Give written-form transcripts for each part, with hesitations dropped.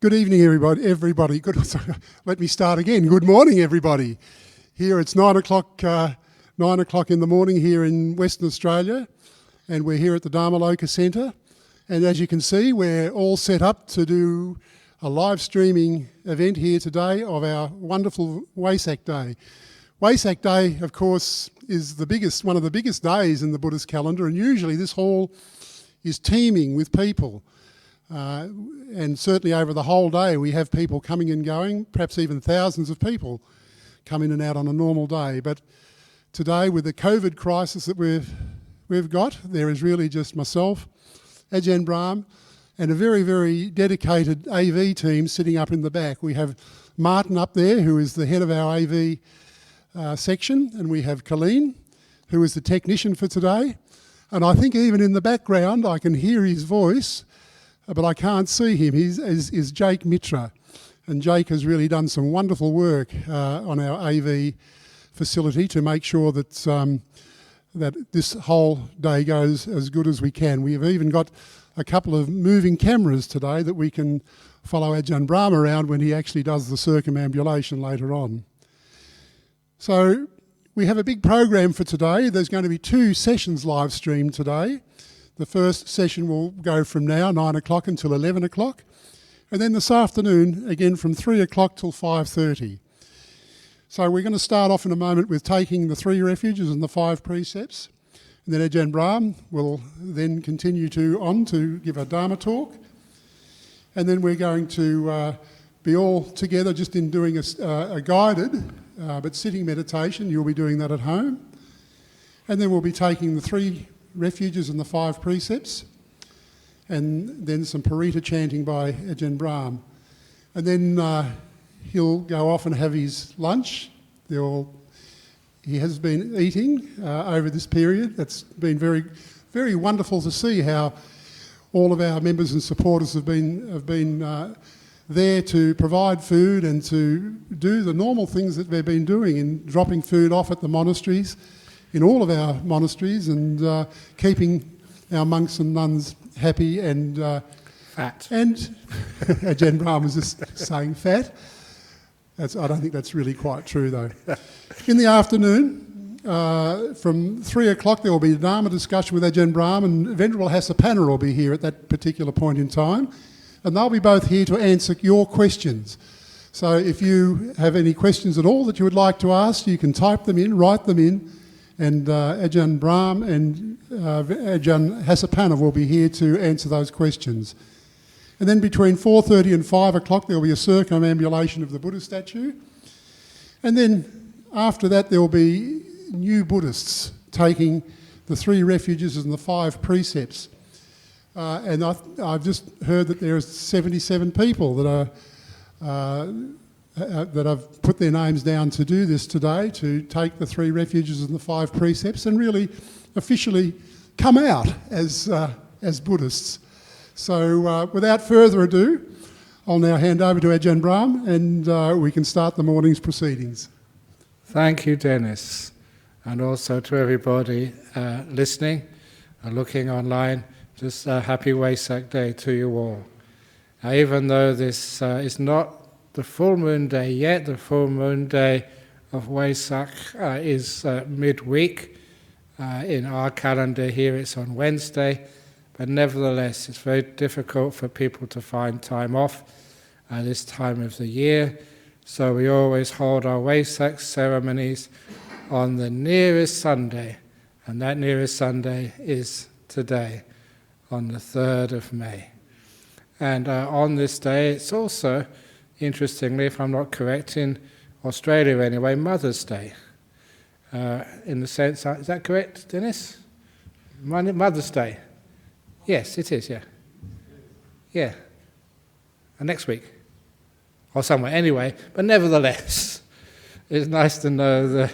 Good evening, everybody. Let me start again. Good morning, everybody. Here it's 9 o'clock in the morning here in Western Australia, and we're here at the Dhammaloka Centre. And as you can see, we're all set up to do a live streaming event here today of our wonderful Vesak Day. Vesak Day, of course, is one of the biggest days in the Buddhist calendar, and usually this hall is teeming with people. And certainly over the whole day we have people coming and going, perhaps even thousands of people come in and out on a normal day. But today, with the COVID crisis that we've got, there is really just myself, Agian Brahma, and a very, very dedicated AV team sitting up in the back. We have Martin up there, who is the head of our AV section, and we have Colleen, who is the technician for today. And I think even in the background I can hear his voice, but I can't see him. Is Jake Mitra, and Jake has really done some wonderful work on our AV facility to make sure that that this whole day goes as good as we can. We have even got a couple of moving cameras today that we can follow Ajahn Brahma around when he actually does the circumambulation later on. So we have a big program for today. There's going to be 2 sessions live streamed today. The first session will go from now, 9 o'clock, until 11 o'clock. And then this afternoon, again from 3 o'clock till 5:30. So we're going to start off in a moment with taking the 3 refuges and the 5 precepts. And then Ajahn Brahma will then continue on to give a Dharma talk. And then we're going to be all together just in doing a guided but sitting meditation. You'll be doing that at home. And then we'll be taking the 3 refuges and the 5 precepts, and then some Parita chanting by Ajahn Brahma. And then he'll go off and have his lunch. He has been eating over this period. That's been very, very wonderful to see how all of our members and supporters have been there to provide food and to do the normal things that they've been doing in dropping food off at the monasteries, in all of our monasteries, and keeping our monks and nuns happy and fat. And Ajahn Brahma was just saying fat. I don't think that's really quite true though. In the afternoon, from 3 o'clock, there will be a Dharma discussion with Ajahn Brahma, and Venerable Hassapana will be here at that particular point in time, and they'll be both here to answer your questions. So if you have any questions at all that you would like to ask, you can type them in, write them in, and Ajahn Brahma and Ajahn Hassapana will be here to answer those questions. And then between 4:30 and 5 o'clock there will be a circumambulation of the Buddha statue. And then after that there will be new Buddhists taking the 3 refuges and the 5 precepts. And I've just heard that there are 77 people that have put their names down to do this today, to take the 3 refuges and the 5 precepts and really officially come out as Buddhists. So without further ado, I'll now hand over to Ajahn Brahma, and we can start the morning's proceedings. Thank you, Dennis, and also to everybody listening and looking online. Just a happy Vesak Day to you all. Even though this is not the full moon day yet, the full moon day of Vesak is midweek. In our calendar here it's on Wednesday, but nevertheless it's very difficult for people to find time off at this time of the year. So we always hold our Vesak ceremonies on the nearest Sunday, and that nearest Sunday is today, on the 3rd of May. And on this day it's also, interestingly, if I'm not correct, in Australia anyway, Mother's Day. In the sense, is that correct, Dennis? Mother's Day. Yes, it is, yeah. Yeah. And next week. Or somewhere, anyway. But nevertheless, it's nice to know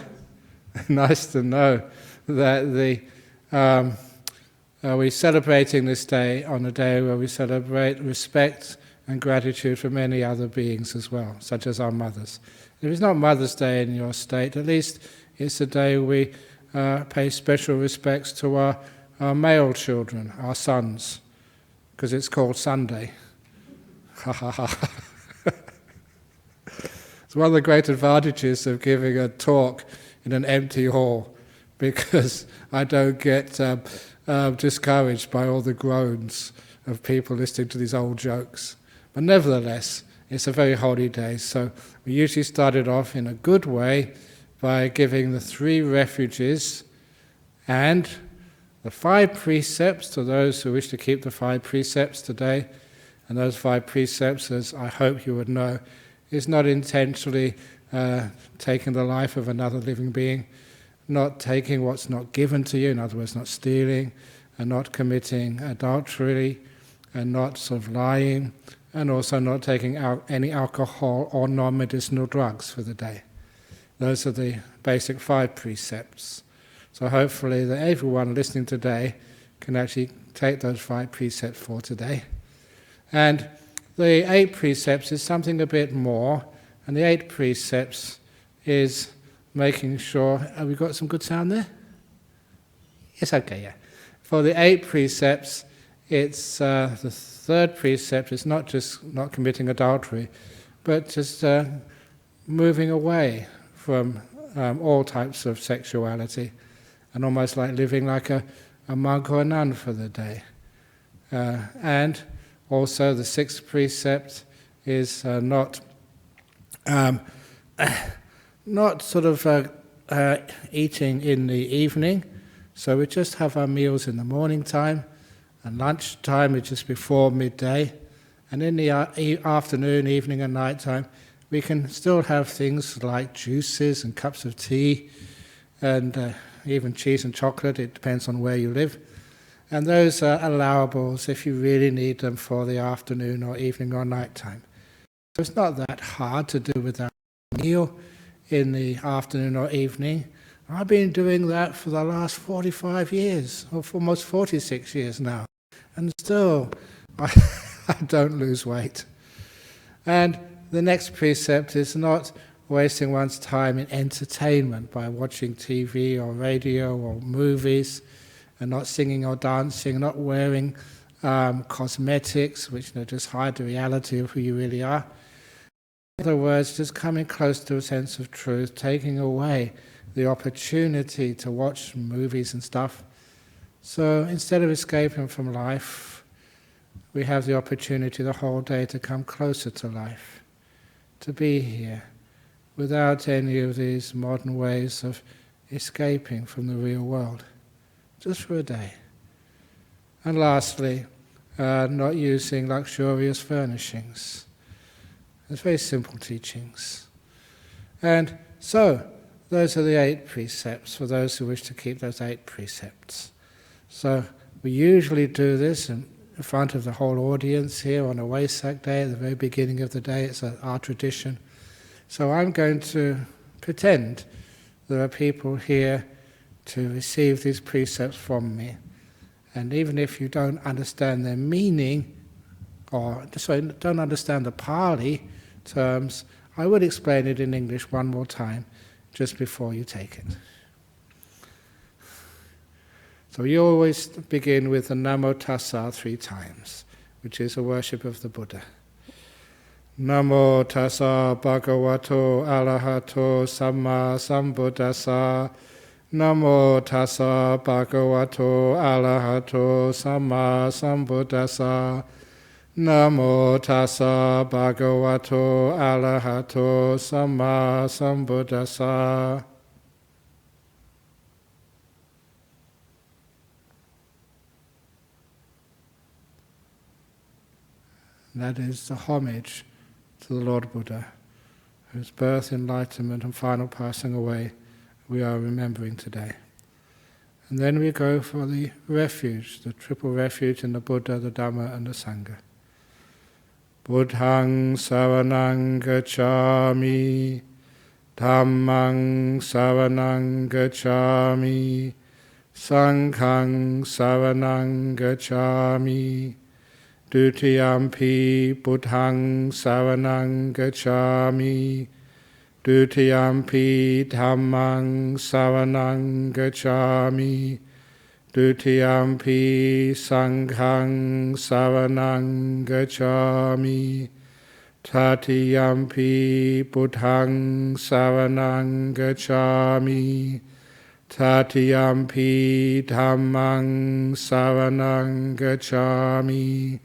that we're celebrating this day on a day where we celebrate respect and gratitude for many other beings as well, such as our mothers. If it's not Mother's Day in your state, at least it's a day we pay special respects to our male children, our sons, because it's called Sunday. Ha ha ha. It's one of the great advantages of giving a talk in an empty hall, because I don't get discouraged by all the groans of people listening to these old jokes. But nevertheless, it's a very holy day, so we usually started off in a good way by giving the 3 refuges and the 5 precepts to those who wish to keep the 5 precepts today. And those 5 precepts, as I hope you would know, is not intentionally taking the life of another living being, not taking what's not given to you, in other words, not stealing, and not committing adultery, and not sort of lying, and also not taking any alcohol or non-medicinal drugs for the day. Those are the basic 5 precepts. So hopefully that everyone listening today can actually take those 5 precepts for today. And the 8 precepts is something a bit more, and the 8 precepts is making sure... Have we got some good sound there? Yes, okay, yeah. For the 8 precepts, it's the 3rd precept is not just not committing adultery, but just moving away from all types of sexuality, and almost like living like a monk or a nun for the day. And also the 6th precept is not sort of eating in the evening, so we just have our meals in the morning time, and lunchtime is just before midday, and in the afternoon, evening and night time we can still have things like juices and cups of tea, and even cheese and chocolate. It depends on where you live. And those are allowables if you really need them for the afternoon or evening or night time. So it's not that hard to do without a meal in the afternoon or evening. I've been doing that for the last 45 years, or for almost 46 years now. And still, I don't lose weight. And the next precept is not wasting one's time in entertainment by watching TV or radio or movies, and not singing or dancing, not wearing cosmetics which just hide the reality of who you really are. In other words, just coming close to a sense of truth, taking away the opportunity to watch movies and stuff. So instead of escaping from life, we have the opportunity the whole day to come closer to life, to be here, without any of these modern ways of escaping from the real world, just for a day. And lastly, not using luxurious furnishings. It's very simple teachings. And so, those are the 8 precepts for those who wish to keep those 8 precepts. So we usually do this in front of the whole audience here on a Vesak day, at the very beginning of the day. It's our tradition. So I'm going to pretend there are people here to receive these precepts from me. And even if you don't understand their meaning, or don't understand the Pali terms, I would explain it in English one more time just before you take it. So you always begin with the Namo Tassa 3 times, which is a worship of the Buddha. Namo Tassa Bhagavato Arahato Samma Sambuddhassa. Namo Tassa Bhagavato Arahato Samma Sambuddhassa. Namo Tassa Bhagavato Arahato Samma Sambuddhassa. That is the homage to the Lord Buddha, whose birth, enlightenment and final passing away we are remembering today. And then we go for the refuge, the triple refuge in the Buddha, the Dhamma and the Sangha. Buddhaṃ saraṇaṃ gacchāmi, Dhammāṃ saraṇaṃ gacchāmi, Saṅghāṃ saraṇaṃ gacchāmi, Dutiyampi Buddhaṃ saraṇaṃ gacchāmi, Dutiyampi Dhammāṃ saraṇaṃ gacchāmi, Dutiyampi sanghang saranang gacchami. Tatiyampi buddhang saranang gacchami. Tatiyampi dhammang saranang gacchami.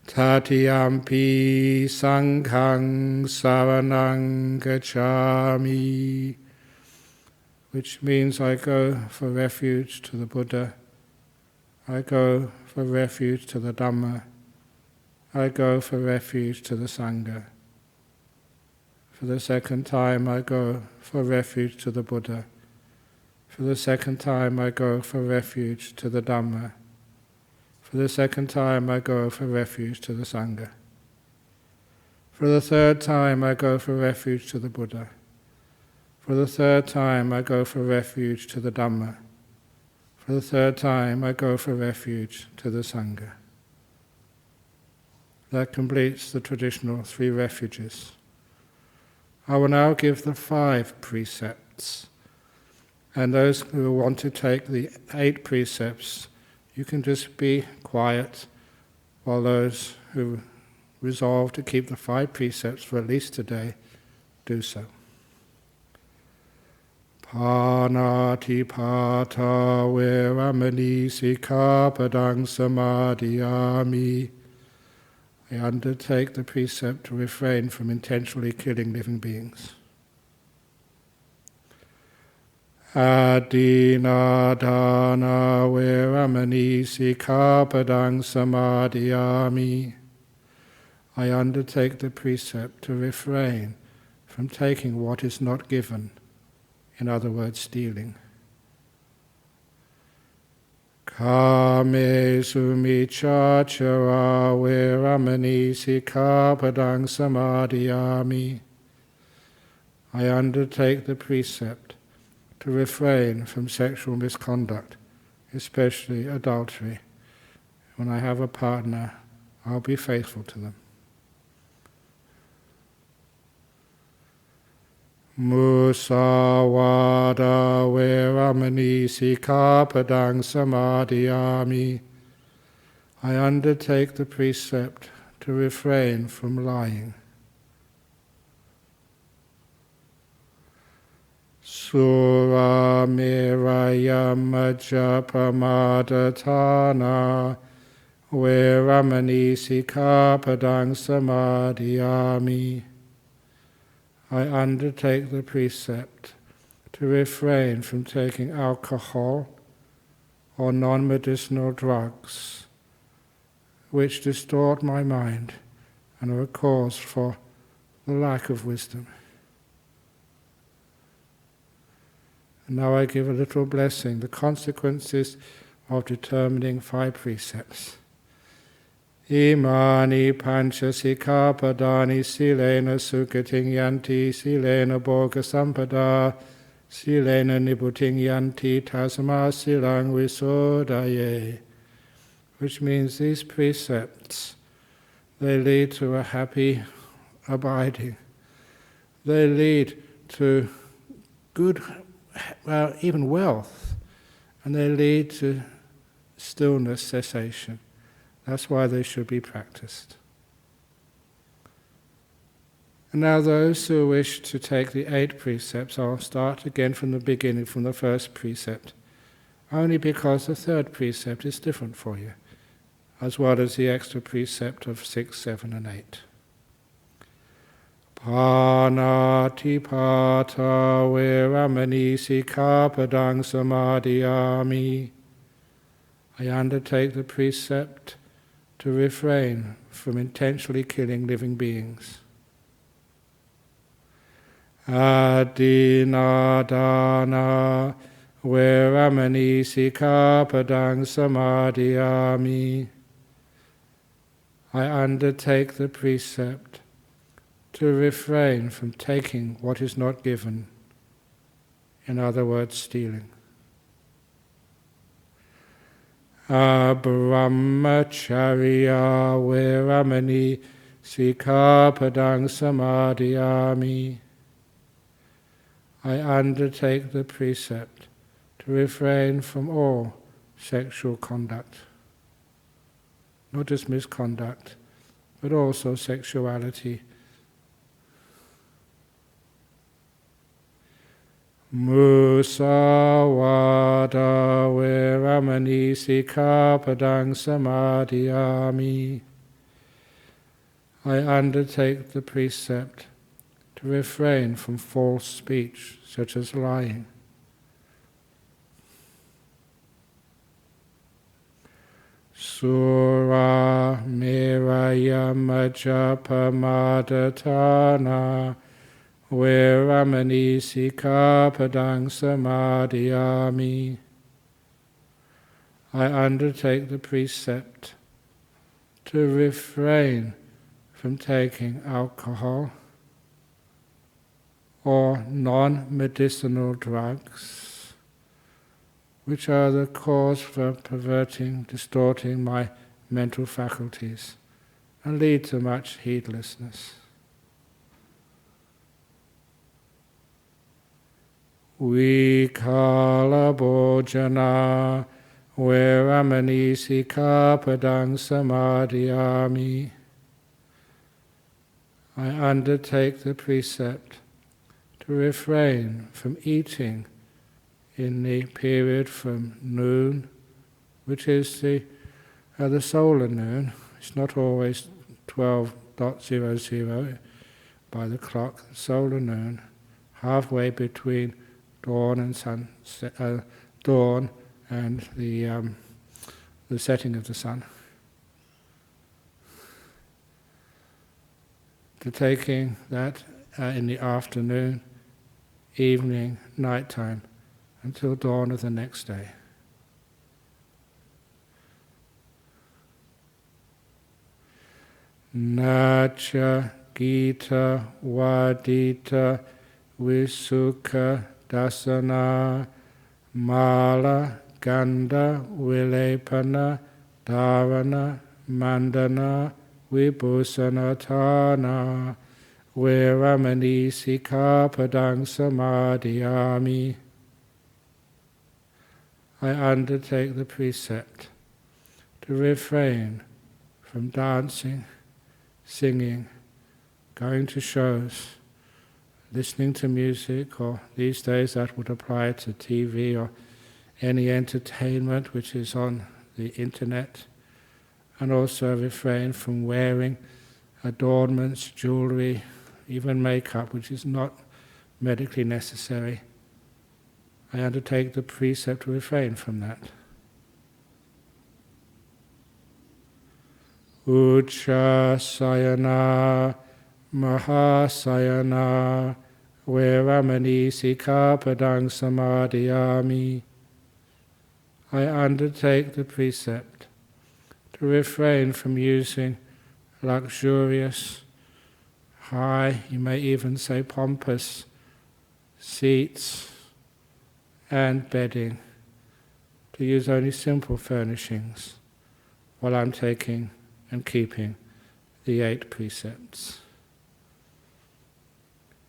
Tatiyampi sanghang saranang gacchami. Which means I go for refuge to the Buddha, I go for refuge to the Dhamma, I go for refuge to the Sangha. For the second time I go for refuge to the Buddha. For the second time I go for refuge to the Dhamma. For the second time I go for refuge to the Sangha. For the third time I go for refuge to the Buddha. For the third time I go for refuge to the Dhamma. For the third time I go for refuge to the Sangha. That completes the traditional 3 refuges. I will now give the 5 precepts. And those who want to take the 8 precepts, you can just be quiet, while those who resolve to keep the 5 precepts for at least today, do so. Panatipata veramani sikkhapadang samadhiyami. I undertake the precept to refrain from intentionally killing living beings. Adinadana veramani sikkhapadang samadhiyami. I undertake the precept to refrain from taking what is not given. In other words, stealing. Kame sumichachara veramani sikkhapadang samadhiyami. I undertake the precept to refrain from sexual misconduct, especially adultery. When I have a partner, I'll be faithful to them. Musawada veramani sikkhapadang samadhiyami. I undertake the precept to refrain from lying. Sura meraya majapamadatana veramani sikkhapadang samadhiyami. I undertake the precept to refrain from taking alcohol or non-medicinal drugs which distort my mind and are a cause for the lack of wisdom. And now I give a little blessing, the consequences of determining 5 precepts. Imani pancha sikkhapadani silena sukating yanti silena bhoga sampada silena nibuting yanti tasma silang visodaye. Which means these precepts, they lead to a happy abiding. They lead to good, even wealth, and they lead to stillness, cessation. That's why they should be practiced. And now those who wish to take the 8 precepts, I'll start again from the beginning, from the first precept, only because the 3rd precept is different for you, as well as the extra precept of 6, 7 and 8. Panatipata veramani sikkhapadang samadhiyami. I undertake the precept to refrain from intentionally killing living beings. Adinadana veramani sikkhapadang samadhiyami. I undertake the precept to refrain from taking what is not given. In other words, stealing. Brahmacharya veramani sikkhapadang samadhiyami. I undertake the precept to refrain from all sexual conduct. Not just misconduct, but also sexuality. Musawada veramani sikkhapadang samadhiyami. I undertake the precept to refrain from false speech, such as lying. Sura meraya majapa madatana veramani sikkhapadang samadhiyami. I undertake the precept to refrain from taking alcohol or non-medicinal drugs, which are the cause for perverting, distorting my mental faculties and lead to much heedlessness. Vikala bhojana veramani sikkhapadang samadhiyami. I undertake the precept to refrain from eating in the period from noon, which is the solar noon. It's not always 12:00 by the clock. Solar noon, halfway between dawn and sunset, dawn and the setting of the sun. To taking that in the afternoon, evening, nighttime, until dawn of the next day. Nacha Gita Vadita Visukha Dasana Mala Ganda Vilepana Dharana Mandana Vibhusanatana veramani sikkhapadang samadhiyami. I undertake the precept to refrain from dancing, singing, going to shows, listening to music, or these days that would apply to TV or any entertainment which is on the internet, and also refrain from wearing adornments, jewelry, even makeup, which is not medically necessary. I undertake the precept to refrain from that. Uchasayana Mahasayana veramani sikkhapadang samadhiyami. I undertake the precept to refrain from using luxurious, high, you may even say pompous, seats and bedding, to use only simple furnishings while I'm taking and keeping the 8 precepts.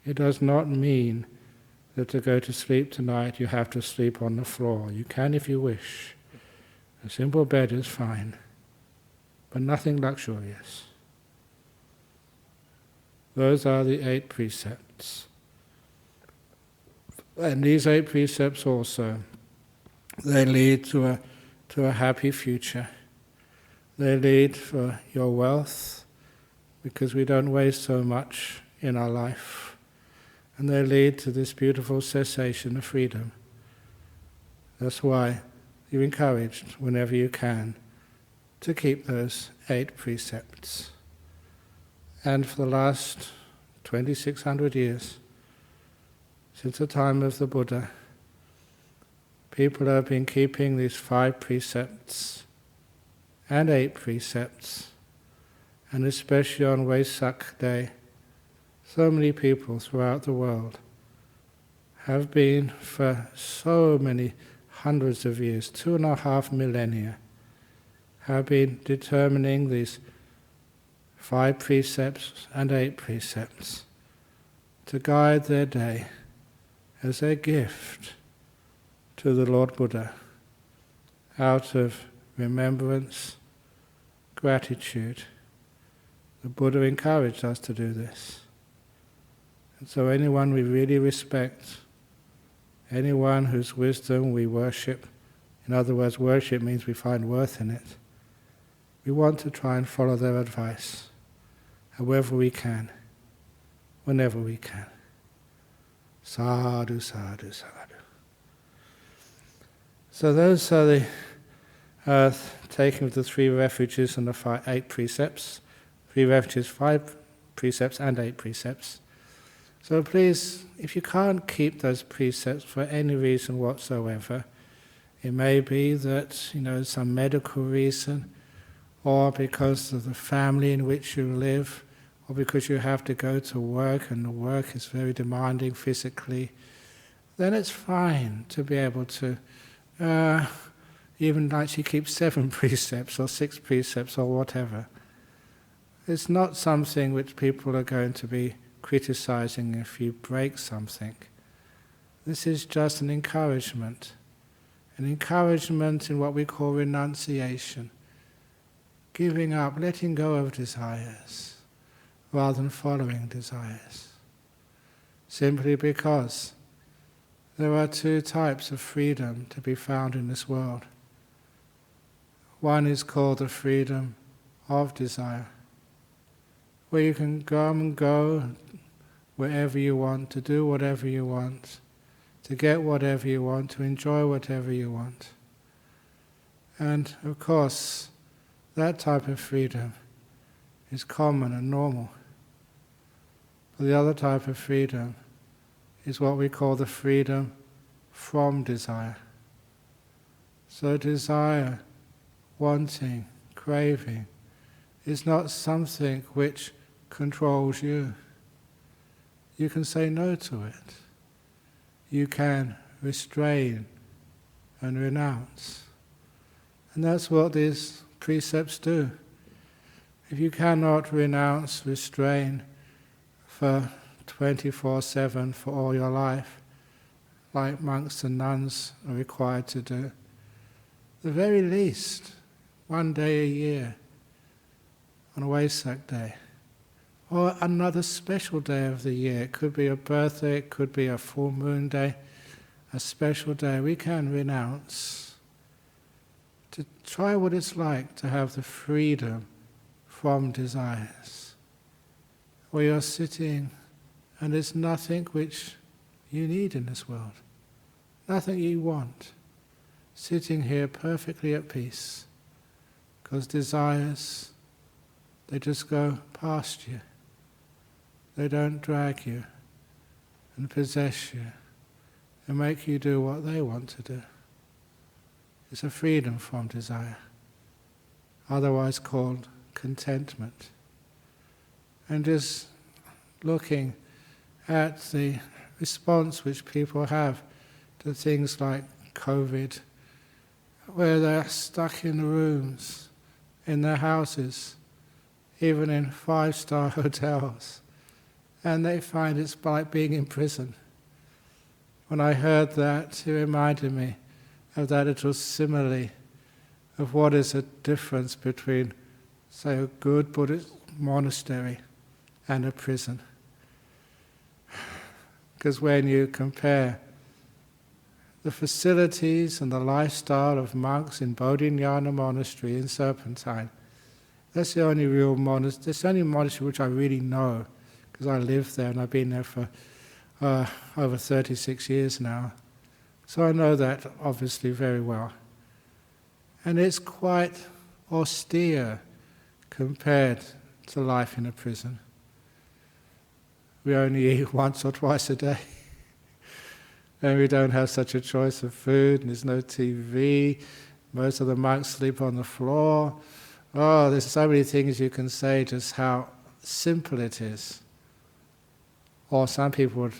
It does not mean that to go to sleep tonight you have to sleep on the floor. You can if you wish. A simple bed is fine, but nothing luxurious. Those are the 8 precepts. And these 8 precepts also, they lead to a happy future. They lead for your wealth, because we don't waste so much in our life. And they lead to this beautiful cessation of freedom. That's why you're encouraged, whenever you can, to keep those 8 precepts. And for the last 2,600 years, since the time of the Buddha, people have been keeping these 5 precepts and 8 precepts, and especially on Vesak Day, so many people throughout the world have been for so many hundreds of years, 2.5 millennia, have been determining these 5 precepts and 8 precepts to guide their day as a gift to the Lord Buddha out of remembrance, gratitude. The Buddha encouraged us to do this. And so anyone we really respect, anyone whose wisdom we worship, in other words, worship means we find worth in it, we want to try and follow their advice, however we can, whenever we can. Sadhu, sadhu, sadhu. So those are the taking of the 3 refuges and the 8 precepts. 3 refuges, 5 precepts and 8 precepts. So please, if you can't keep those precepts for any reason whatsoever, it may be that, some medical reason, or because of the family in which you live, or because you have to go to work and the work is very demanding physically, then it's fine to be able to even actually keep 7 precepts or 6 precepts or whatever. It's not something which people are going to be criticizing if you break something. This is just an encouragement in what we call renunciation, giving up, letting go of desires, rather than following desires. Simply because there are 2 types of freedom to be found in this world. One is called the freedom of desire, where you can come and go wherever you want, to do whatever you want, to get whatever you want, to enjoy whatever you want. And of course, that type of freedom is common and normal. But the other type of freedom is what we call the freedom from desire. So desire, wanting, craving, is not something which controls you. You can say no to it. You can restrain and renounce. And that's what these precepts do. If you cannot renounce, restrain for 24/7 for all your life, like monks and nuns are required to do, the very least, 1 day a year, on a Vesak day, or another special day of the year. It could be a birthday, it could be a full moon day, a special day. We can renounce, to try what it's like to have the freedom from desires, where you're sitting and there's nothing which you need in this world, nothing you want, sitting here perfectly at peace, because desires, they just go past you. They don't drag you and possess you and make you do what they want to do. It's a freedom from desire, otherwise called contentment. And just looking at the response which people have to things like COVID, where they're stuck in rooms, in their houses, even in 5-star hotels, and they find it's like being in prison. When I heard that, it reminded me of that little simile of what is the difference between, say, a good Buddhist monastery and a prison. Because when you compare the facilities and the lifestyle of monks in Bodhinyana Monastery in Serpentine, that's the only real monastery, it's the only monastery which I really know, because I live there and I've been there for over 36 years now. So I know that obviously very well. And it's quite austere compared to life in a prison. We only eat once or twice a day. And we don't have such a choice of food, and there's no TV. Most of the monks sleep on the floor. Oh, there's so many things you can say, just how simple it is. Or some people would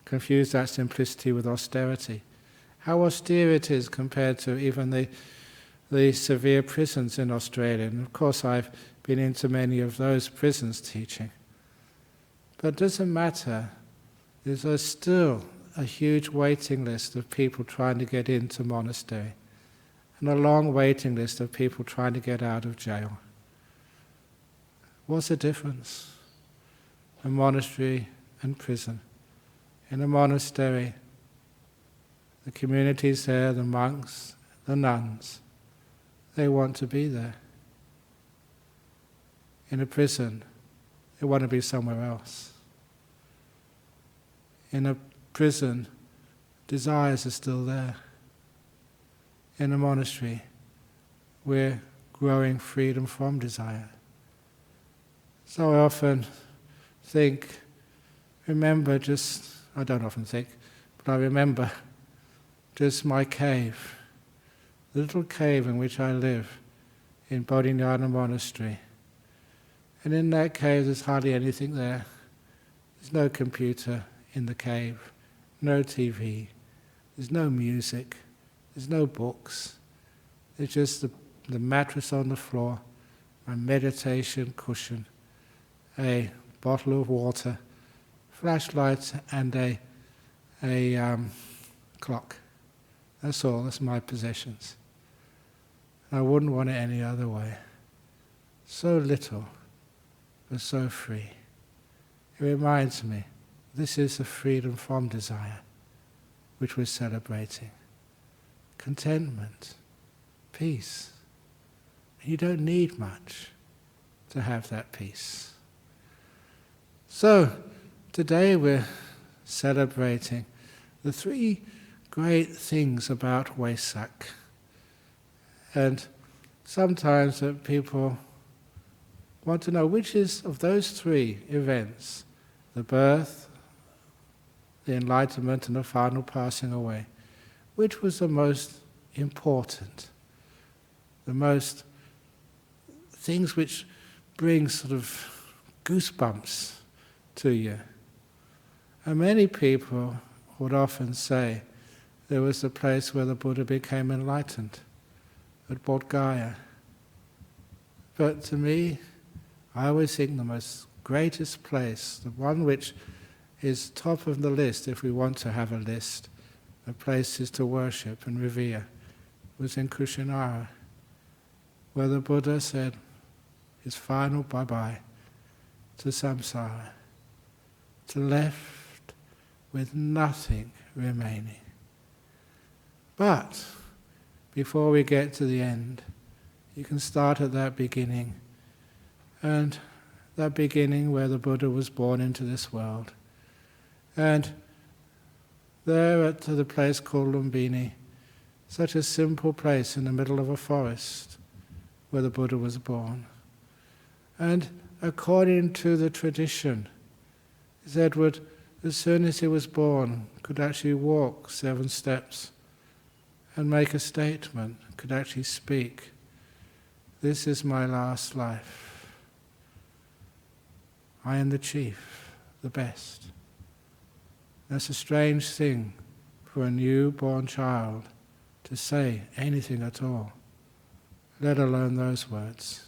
confuse that simplicity with austerity. How austere it is compared to even the severe prisons in Australia. And of course I've been into many of those prisons teaching. But it doesn't matter. There's still a huge waiting list of people trying to get into monastery. and a long waiting list of people trying to get out of jail. What's the difference? A monastery and prison. In a monastery, the communities there, the monks, the nuns, they want to be there. In a prison, they want to be somewhere else. In a prison, desires are still there. In a monastery, we're growing freedom from desire. So I often remember I don't often think, but I remember just my cave, the little cave in which I live in Bodhinyana Monastery. And in that cave there's hardly anything there. There's no computer in the cave, no TV, there's no music, there's no books. There's just the mattress on the floor, my meditation cushion, a bottle of water, flashlight, and a clock. That's all, that's my possessions. I wouldn't want it any other way. So little, but so free. It reminds me, this is the freedom from desire, which we're celebrating. Contentment, peace. You don't need much to have that peace. So, today we're celebrating the three great things about Vesak. And sometimes people want to know which is of those three events, the birth, the enlightenment and the final passing away, which was the most important, the most things which bring sort of goosebumps to you. And many people would often say there was the place where the Buddha became enlightened, at Bodh Gaya. But to me, I always think the most greatest place, the one which is top of the list if we want to have a list of places to worship and revere, was in Kushinara, where the Buddha said his final bye-bye to samsara, to left with nothing remaining. But before we get to the end, you can start at that beginning, and that beginning where the Buddha was born into this world. And there at the place called Lumbini, such a simple place in the middle of a forest where the Buddha was born. And according to the tradition, Edward, as soon as he was born, could actually walk 7 steps and make a statement, could actually speak. This is my last life. I am the chief, the best. That's a strange thing for a newborn child to say anything at all, let alone those words.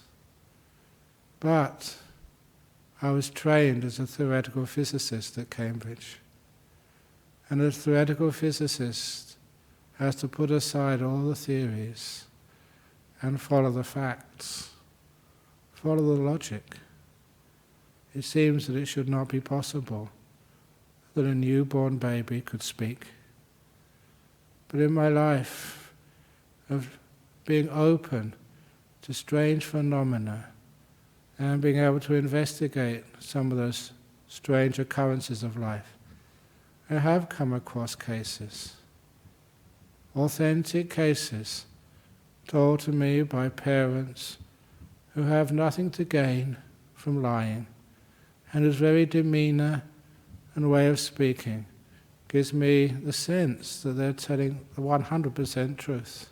But I was trained as a theoretical physicist at Cambridge. And a theoretical physicist has to put aside all the theories and follow the facts, follow the logic. It seems that it should not be possible that a newborn baby could speak. But in my life of being open to strange phenomena and being able to investigate some of those strange occurrences of life, I have come across cases, authentic cases, told to me by parents who have nothing to gain from lying, and whose very demeanor and way of speaking gives me the sense that they're telling the 100% truth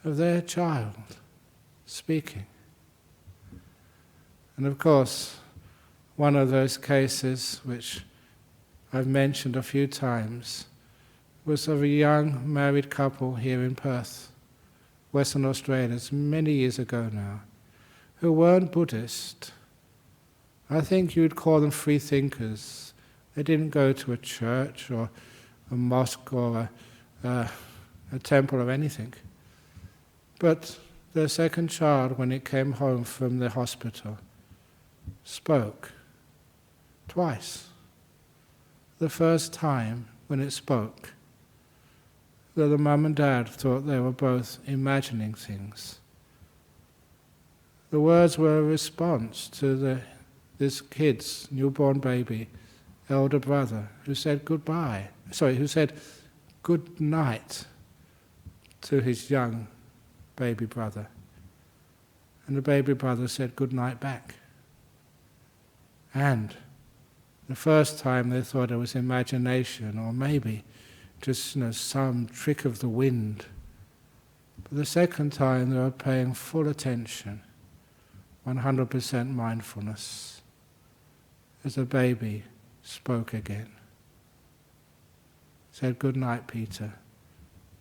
of their child speaking. And of course, one of those cases which I've mentioned a few times was of a young married couple here in Perth, Western Australia, it's many years ago now, who weren't Buddhist. I think you'd call them free thinkers. They didn't go to a church or a mosque or a temple or anything. But the second child, when it came home from the hospital, spoke twice. The first time when it spoke, though the mum and dad thought they were both imagining things. The words were a response to this kid's newborn baby, elder brother, who said who said good night to his young baby brother. And the baby brother said good night back. And the first time they thought it was imagination, or maybe just some trick of the wind. But the second time they were paying full attention, 100% mindfulness, as the baby spoke again. Said good night, Peter,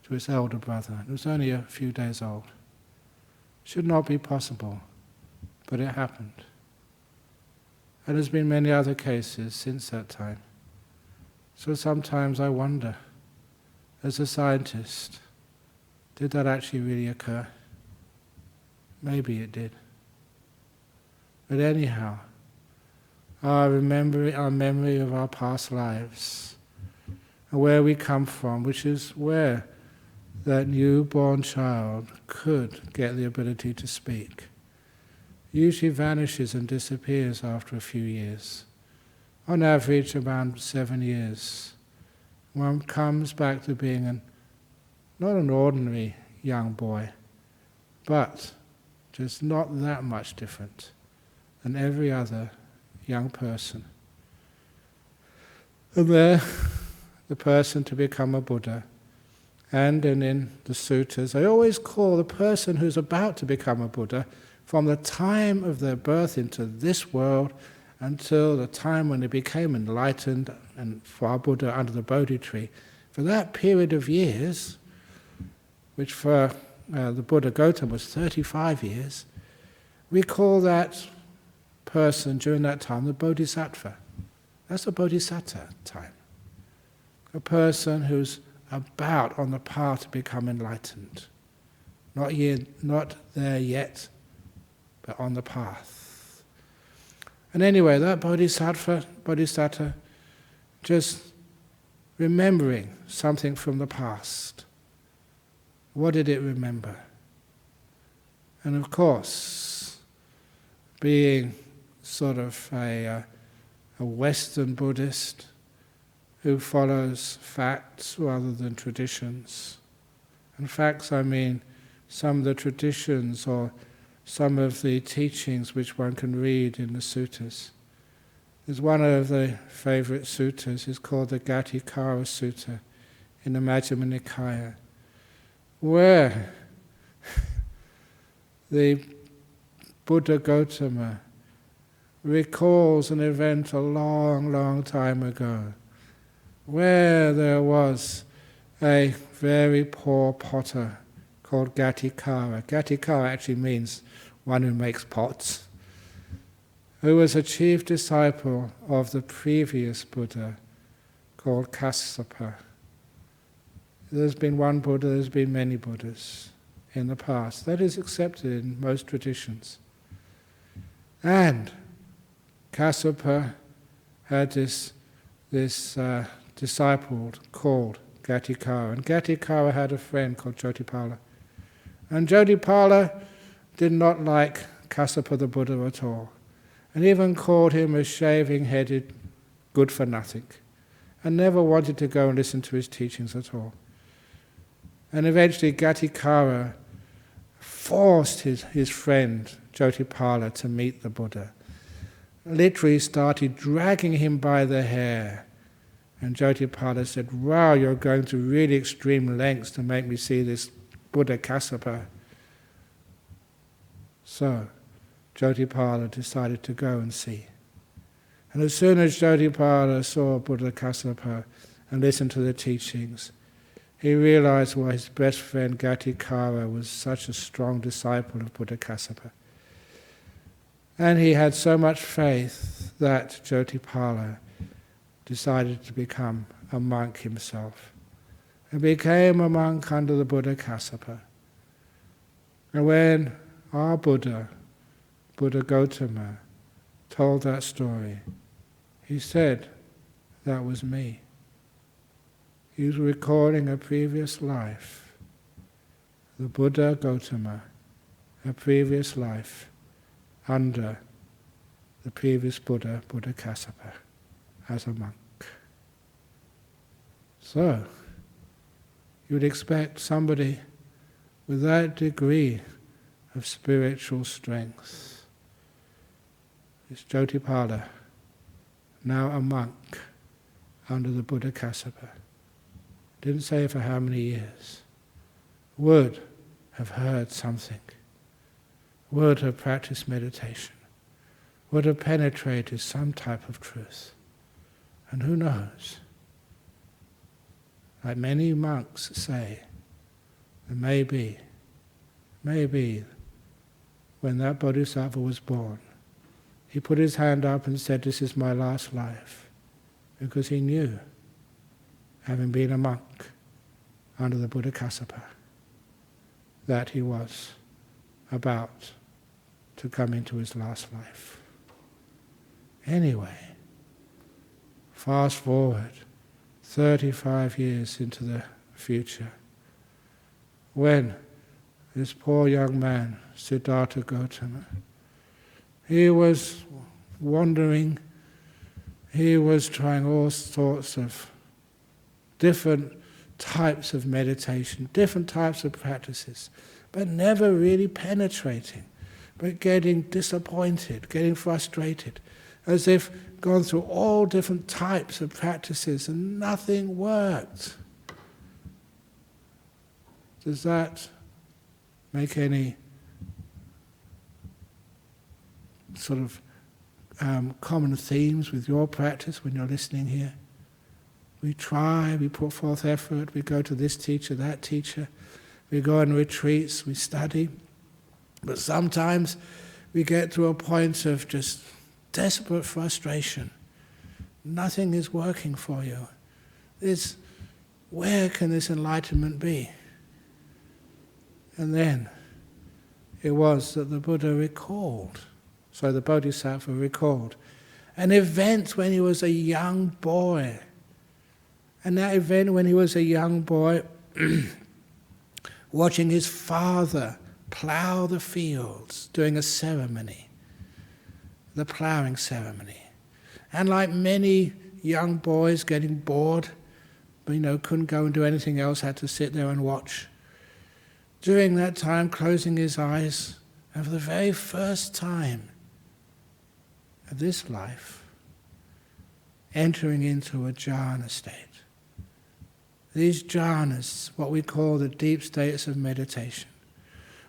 to his elder brother. It was only a few days old. Should not be possible, but it happened. And there's been many other cases since that time. So sometimes I wonder, as a scientist, did that actually really occur? Maybe it did. But anyhow, our memory of our past lives, and where we come from, which is where that newborn child could get the ability to speak, usually vanishes and disappears after a few years. On average, around 7 years. One comes back to being not an ordinary young boy, but just not that much different than every other young person. And there, the person to become a Buddha. And in the sutras, I always call the person who's about to become a Buddha, from the time of their birth into this world until the time when they became enlightened and for our Buddha under the Bodhi tree, for that period of years, which for the Buddha Gautama was 35 years, we call that person during that time the Bodhisattva. That's the Bodhisattva time. A person who's about on the path to become enlightened. Not there yet, but on the path. And anyway, that Bodhisattva, just remembering something from the past. What did it remember? And of course, being sort of a Western Buddhist who follows facts rather than traditions. And facts, I mean some of the traditions or some of the teachings which one can read in the suttas. There's one of the favorite suttas, is called the Ngati Sutta in the Majjhima Nikaya, where the Buddha Gautama recalls an event a long, long time ago, where there was a very poor potter called Gatikara. Gatikara actually means one who makes pots, who was a chief disciple of the previous Buddha called Kassapa. There's been one Buddha, there's been many Buddhas in the past. That is accepted in most traditions. And Kassapa had this disciple called Gatikara. And Gatikara had a friend called Jotipala. And Jotipala did not like Kassapa the Buddha at all, and even called him a shaving-headed good-for-nothing, and never wanted to go and listen to his teachings at all. And eventually Gatikara forced his friend Jotipala to meet the Buddha. Literally started dragging him by the hair. And Jotipala said, "Wow, you're going to really extreme lengths to make me see this Buddha Kassapa." So Jotipala decided to go and see. And as soon as Jotipala saw Buddha Kassapa and listened to the teachings, he realized why his best friend Gatikara was such a strong disciple of Buddha Kassapa. And he had so much faith that Jotipala decided to become a monk himself, and became a monk under the Buddha Kassapa. And when our Buddha Gautama, told that story, he said, that was me. He was recalling a previous life. The Buddha Gautama, a previous life under the previous Buddha, Buddha Kassapa, as a monk. So, you'd expect somebody with that degree of spiritual strength. This Jyotipala, now a monk under the Buddha Kassapa, didn't say for how many years, would have heard something, would have practiced meditation, would have penetrated some type of truth. And who knows? Like many monks say, that maybe when that Bodhisattva was born, he put his hand up and said, this is my last life, because he knew, having been a monk under the Buddha Kassapa, that he was about to come into his last life. Anyway, fast forward 35 years into the future, when this poor young man, Siddhartha Gautama, he was wandering, he was trying all sorts of different types of meditation, different types of practices, but never really penetrating, but getting disappointed, getting frustrated, as if gone through all different types of practices and nothing worked. Does that make any sort of common themes with your practice when you're listening here? We try, we put forth effort, we go to this teacher, that teacher, we go on retreats, we study, but sometimes we get to a point of just desperate frustration. Nothing is working for you. Where can this enlightenment be? And then it was that the Buddha recalled, so the Bodhisattva recalled, an event when he was a young boy. And that event when he was a young boy, watching his father plough the fields, doing a ceremony, the ploughing ceremony. And like many young boys getting bored, but couldn't go and do anything else, had to sit there and watch. During that time, closing his eyes, and for the very first time of this life, entering into a jhana state. These jhanas, what we call the deep states of meditation,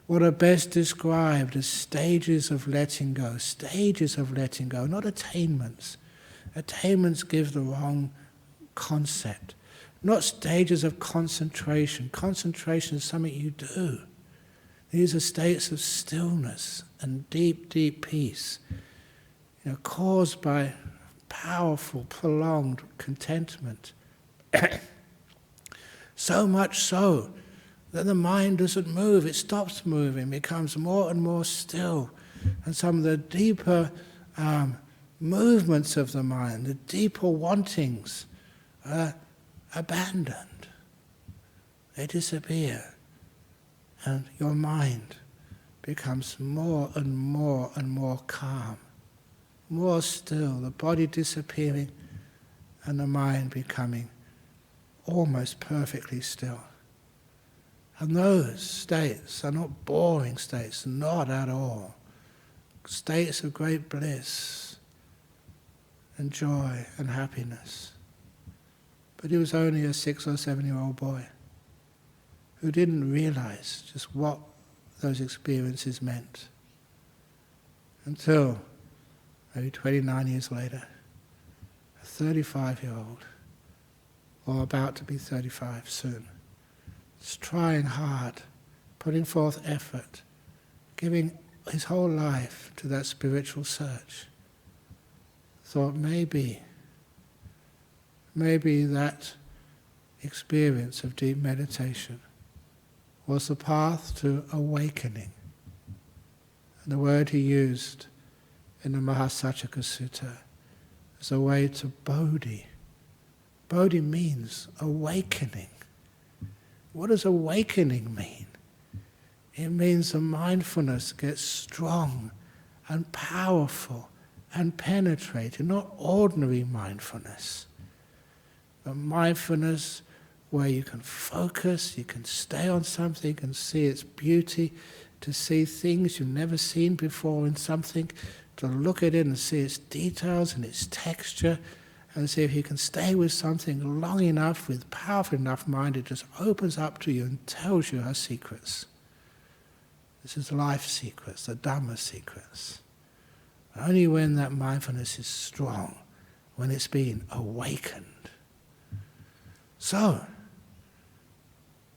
what are best described as stages of letting go, not attainments. Attainments give the wrong concept. Not stages of concentration. Concentration is something you do. These are states of stillness and deep, deep peace, caused by powerful, prolonged contentment. So much so that the mind doesn't move, it stops moving, becomes more and more still. And some of the deeper movements of the mind, the deeper wantings, are abandoned. They disappear. And your mind becomes more and more and more calm, more still, the body disappearing and the mind becoming almost perfectly still. And those states are not boring states, not at all. States of great bliss and joy and happiness. But he was only a 6 or 7-year-old boy who didn't realize just what those experiences meant until maybe 29 years later, a 35-year-old, or about to be 35 soon, is trying hard, putting forth effort, giving his whole life to that spiritual search. Thought maybe that experience of deep meditation was the path to awakening, And the word he used in the Mahasachaka Sutta is a way to bodhi. Bodhi means awakening. What does awakening mean? It means the mindfulness gets strong and powerful and penetrating, not ordinary mindfulness, but mindfulness where you can focus, you can stay on something and see its beauty, to see things you've never seen before in something, to look at it and see its details and its texture, and see if you can stay with something long enough, with powerful enough mind, it just opens up to you and tells you her secrets. This is life secrets, the Dhamma secrets. Only when that mindfulness is strong, when it's been awakened. So,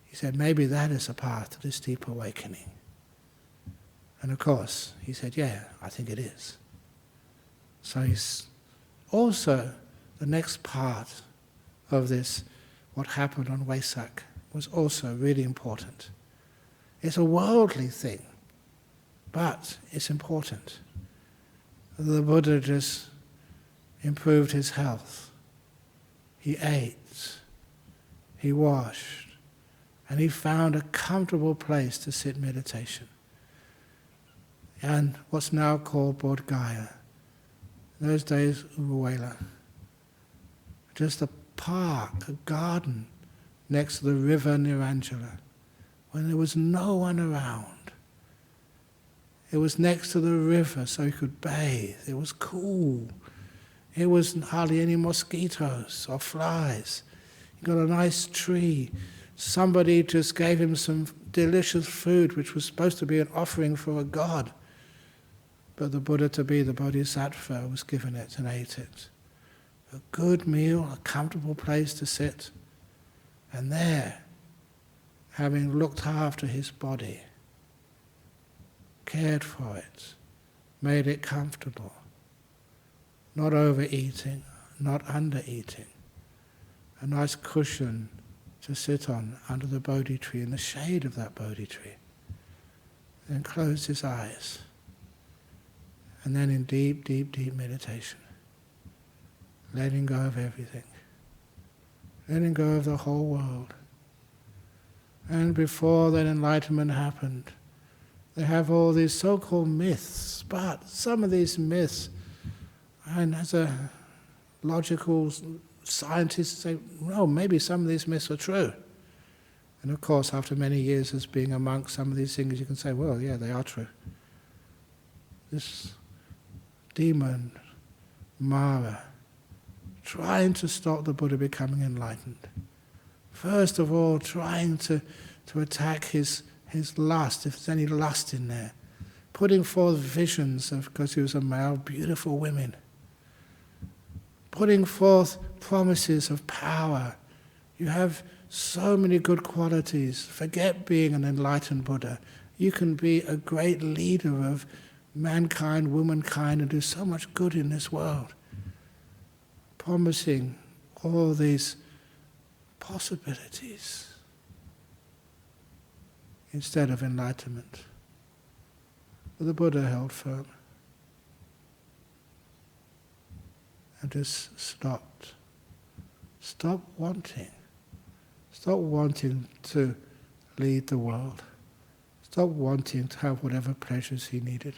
he said, maybe that is a path to this deep awakening. And of course, he said, yeah, I think it is. So he's also, the next part of this, what happened on Vesak, was also really important. It's a worldly thing, but it's important. The Buddha just improved his health. He ate, he washed, and he found a comfortable place to sit meditation. And what's now called Bodh Gaya, in those days Uruwela, just a park, a garden next to the river Nirangela, when there was no one around. It was next to the river so you could bathe. It was cool. It was hardly any mosquitoes or flies. You got a nice tree. Somebody just gave him some delicious food which was supposed to be an offering for a god. But the Buddha, to be the Bodhisattva, was given it and ate it. A good meal, a comfortable place to sit. And there, having looked after his body, cared for it, made it comfortable, not overeating, not undereating, a nice cushion to sit on under the Bodhi tree, in the shade of that Bodhi tree, then closed his eyes, and then in deep, deep, deep meditation, letting go of everything, letting go of the whole world. And before that enlightenment happened, they have all these so-called myths, but some of these myths, and as a logical scientist say, no, maybe some of these myths are true. And of course, after many years as being a monk, some of these things you can say, well, yeah, they are true. This demon, Mara, trying to stop the Buddha becoming enlightened. First of all, trying to attack his lust, if there's any lust in there. Putting forth visions of, because he was a male, beautiful women. Putting forth promises of power. You have so many good qualities. Forget being an enlightened Buddha. You can be a great leader of mankind, womankind, and do so much good in this world. Promising all these possibilities instead of enlightenment. But the Buddha held firm and just stopped. Stop wanting. Stop wanting to lead the world. Stop wanting to have whatever pleasures he needed.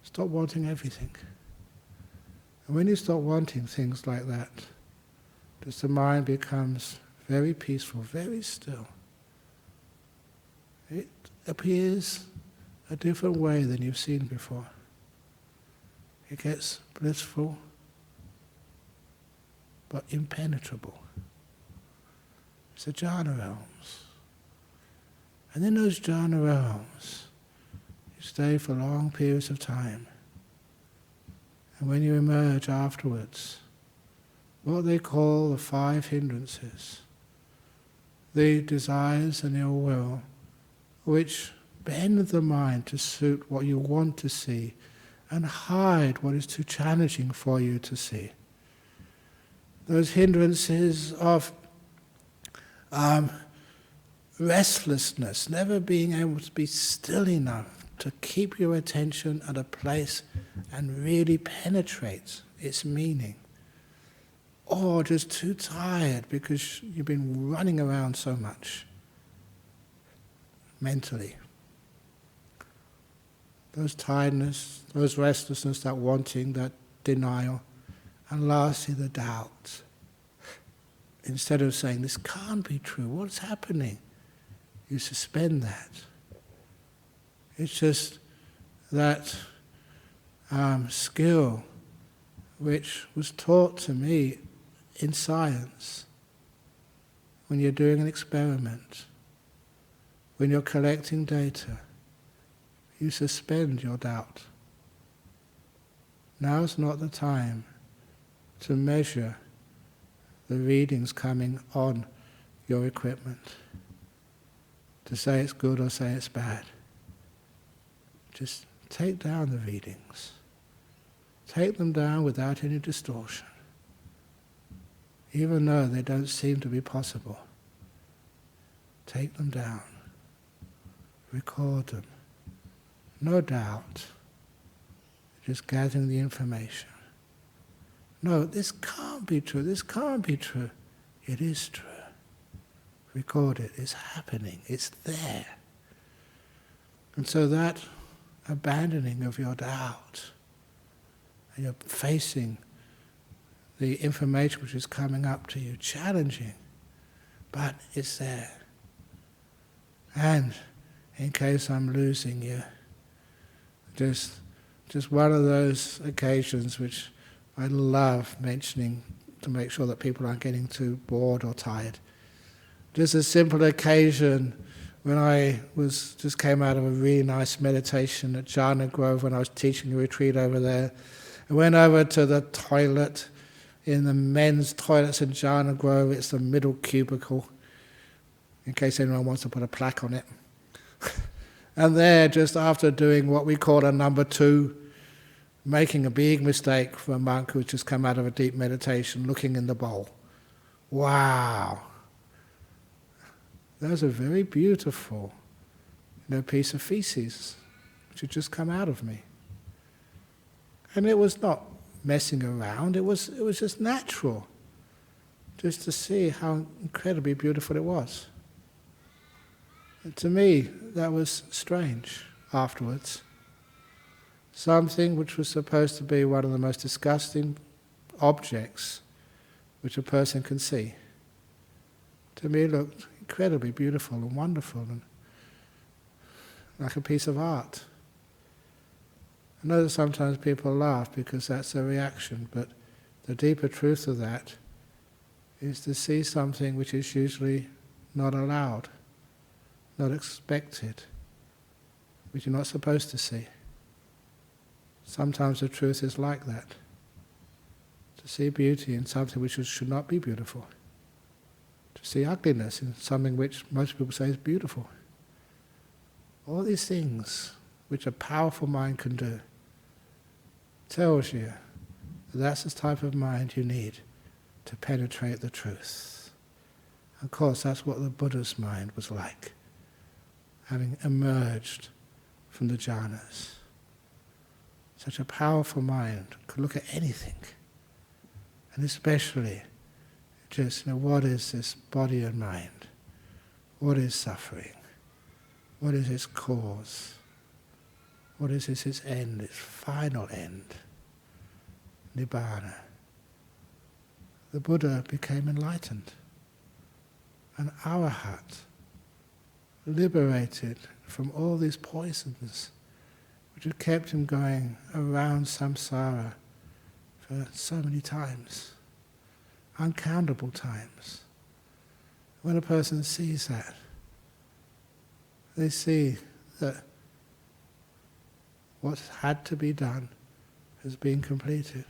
Stop wanting everything. And when you stop wanting things like that, just the mind becomes very peaceful, very still. It appears a different way than you've seen before. It gets blissful, but impenetrable. It's the jhana realms. And in those jhana realms, you stay for long periods of time. And when you emerge afterwards, what they call the 5 hindrances, the desires and ill will, which bend the mind to suit what you want to see and hide what is too challenging for you to see. Those hindrances of restlessness, never being able to be still enough to keep your attention at a place and really penetrate its meaning. Or just too tired because you've been running around so much mentally. Those tiredness, those restlessness, that wanting, that denial, and lastly the doubt. Instead of saying, this can't be true, what's happening? You suspend that. It's just that skill which was taught to me in science. When you're doing an experiment, when you're collecting data, you suspend your doubt. Now's not the time to measure the readings coming on your equipment, to say it's good or say it's bad. Just take down the readings. Take them down without any distortion, even though they don't seem to be possible. Take them down. Record them. No doubt. Just gathering the information. No, this can't be true. This can't be true. It is true. Record it. It's happening. It's there. And so that abandoning of your doubt, and you're facing the information which is coming up to you, challenging, but it's there. And in case I'm losing you, just one of those occasions which I love mentioning to make sure that people aren't getting too bored or tired. Just a simple occasion when I just came out of a really nice meditation at Jhana Grove when I was teaching a retreat over there. I went over to the toilet, in the men's toilets in Jhana Grove. It's the middle cubicle, in case anyone wants to put a plaque on it. And there, just after doing what we call a number 2, making a big mistake for a monk who's just come out of a deep meditation, looking in the bowl. Wow! That was a very beautiful, piece of feces which had just come out of me. And it was not messing around, it was just natural, just to see how incredibly beautiful it was. And to me, that was strange afterwards. Something which was supposed to be one of the most disgusting objects which a person can see, to me looked incredibly beautiful and wonderful and like a piece of art. I know that sometimes people laugh because that's a reaction, but the deeper truth of that is to see something which is usually not allowed, not expected, which you're not supposed to see. Sometimes the truth is like that. To see beauty in something which should not be beautiful. To see ugliness in something which most people say is beautiful. All these things which a powerful mind can do tells you that that's the type of mind you need to penetrate the truth. Of course, that's what the Buddha's mind was like, having emerged from the jhanas. Such a powerful mind could look at anything, and especially just what is this body and mind? What is suffering? What is its cause? What is its end, its final end? Nibbana. The Buddha became enlightened, an arahat, liberated from all these poisons which had kept him going around samsara for so many times, uncountable times. When a person sees that, they see that what had to be done has been completed.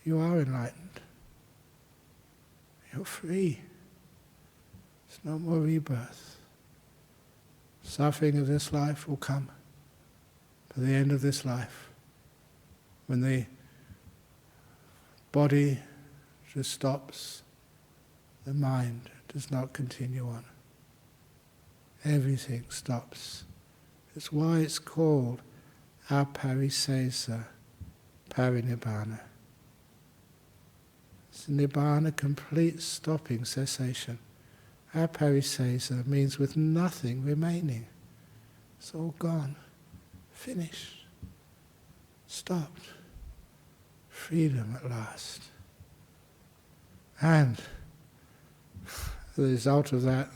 You are enlightened. You're free. There's no more rebirth. Suffering of this life will come to the end of this life, when the body just stops, the mind does not continue on. Everything stops. That's why it's called aparisesa parinibbana. It's nibbana, complete stopping, cessation. Aparisesa means with nothing remaining. It's all gone, finished, stopped. Freedom at last. And the result of that,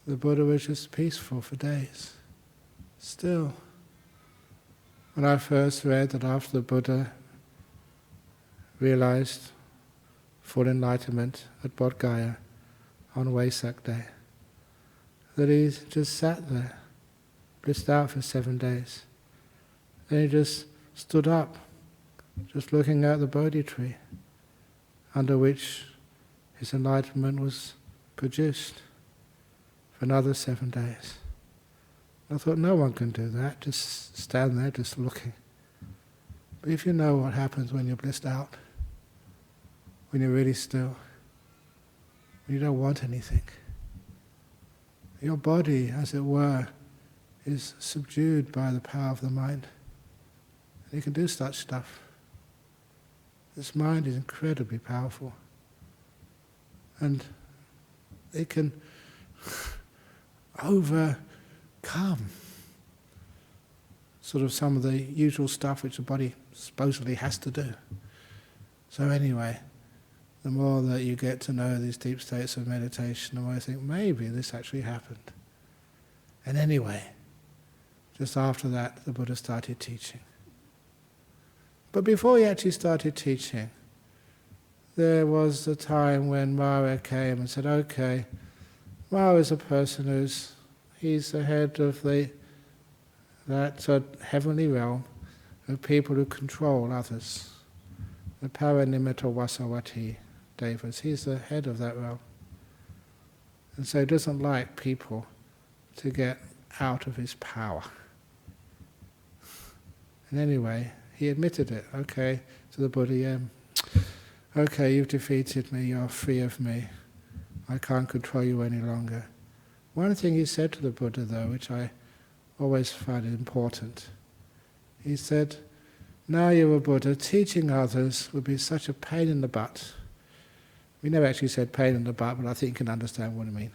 the Buddha was just peaceful for days. Still, when I first read that after the Buddha realized full enlightenment at Bodh Gaya on Vesak day, that he just sat there, blissed out for 7 days. Then he just stood up, just looking at the Bodhi tree, under which his enlightenment was produced, for another 7 days. I thought, no one can do that, just stand there, just looking. But if you know what happens when you're blissed out, when you're really still, when you don't want anything, your body, as it were, is subdued by the power of the mind. And you can do such stuff. This mind is incredibly powerful. And it can overcome sort of some of the usual stuff which the body supposedly has to do. So anyway, the more that you get to know these deep states of meditation, the more I think maybe this actually happened. And anyway, just after that, the Buddha started teaching. But before he actually started teaching, there was the time when Mara came and said, okay, Mara is a person he's the head of that heavenly realm of people who control others, the Paranimitta Vasavati Devas. He's the head of that realm. And so he doesn't like people to get out of his power. And anyway, he admitted it, okay, to the Buddha, yeah. Okay, you've defeated me, you're free of me. I can't control you any longer. One thing he said to the Buddha, though, which I always find important, he said, now you're a Buddha, teaching others would be such a pain in the butt. We never actually said pain in the butt, but I think you can understand what I mean.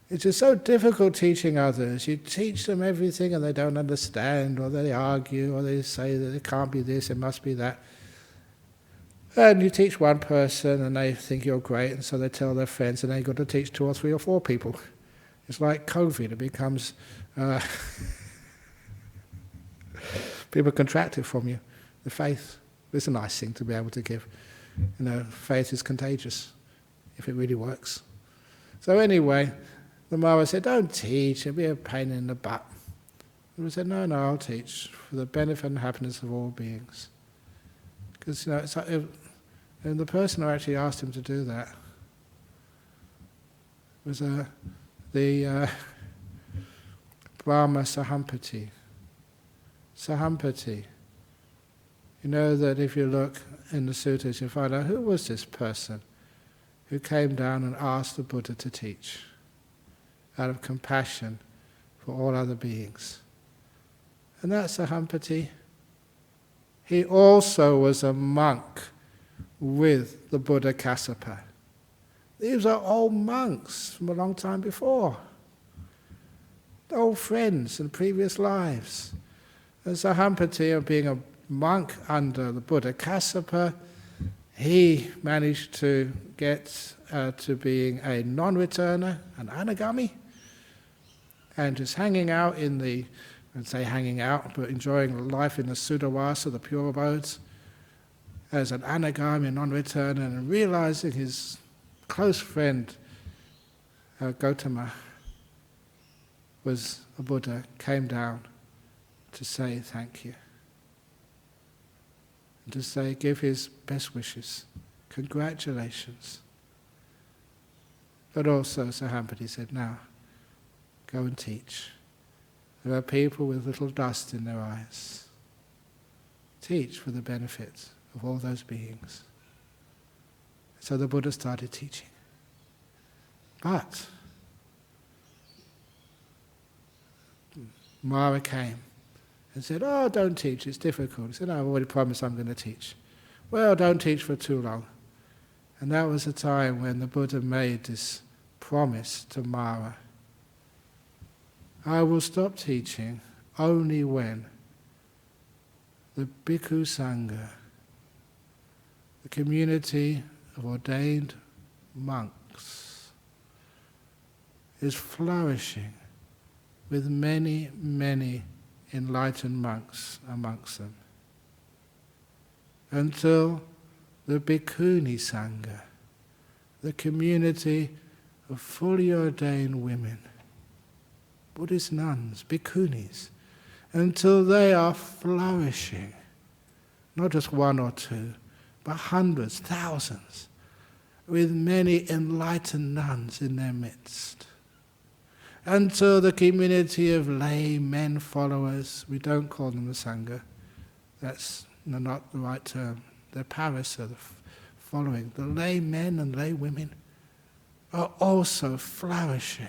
It's just so difficult teaching others. You teach them everything and they don't understand, or they argue, or they say that it can't be this, it must be that. And you teach one person and they think you're great, and so they tell their friends, and then you've got to teach 2 or 3 or 4 people. It's like Covert, it becomes... people contract it from you. The faith is a nice thing to be able to give. Faith is contagious, if it really works. So anyway, the Mara said, don't teach, it'll be a pain in the butt. And we said, no, I'll teach for the benefit and happiness of all beings. Because, it's like, and the person who actually asked him to do that was the Brahma Sahampati. Sahampati. You know that if you look in the sutras, you find out who was this person who came down and asked the Buddha to teach out of compassion for all other beings. And that Sahampati, he also was a monk with the Buddha Kassapa. These are old monks from a long time before. Old friends in previous lives. And Sahampati, being a monk under the Buddha Kassapa, he managed to get to being a non-returner, an anagami, and just hanging out in the, I'd say hanging out, but enjoying life in the Sudawasa, the pure abodes, as an anagami, a non-returner, and realizing his close friend Gautama was a Buddha, came down to say thank you. And to say, give his best wishes, congratulations. But also Sahampati said, now, go and teach. There are people with little dust in their eyes. Teach for the benefit of all those beings. So the Buddha started teaching. But Mara came and said, "Oh, don't teach, it's difficult." He said, "No, I've already promised I'm going to teach." "Well, don't teach for too long." And that was the time when the Buddha made this promise to Mara. "I will stop teaching only when the Bhikkhu Sangha, the community of ordained monks, is flourishing with many, many enlightened monks amongst them, until the Bhikkhuni Sangha, the community of fully ordained women, Buddhist nuns, bhikkhunis, until they are flourishing, not just one or two, but hundreds, thousands, with many enlightened nuns in their midst. Until the community of lay men followers, we don't call them the Sangha, that's not the right term, they're parasa, the following, the lay men and lay women are also flourishing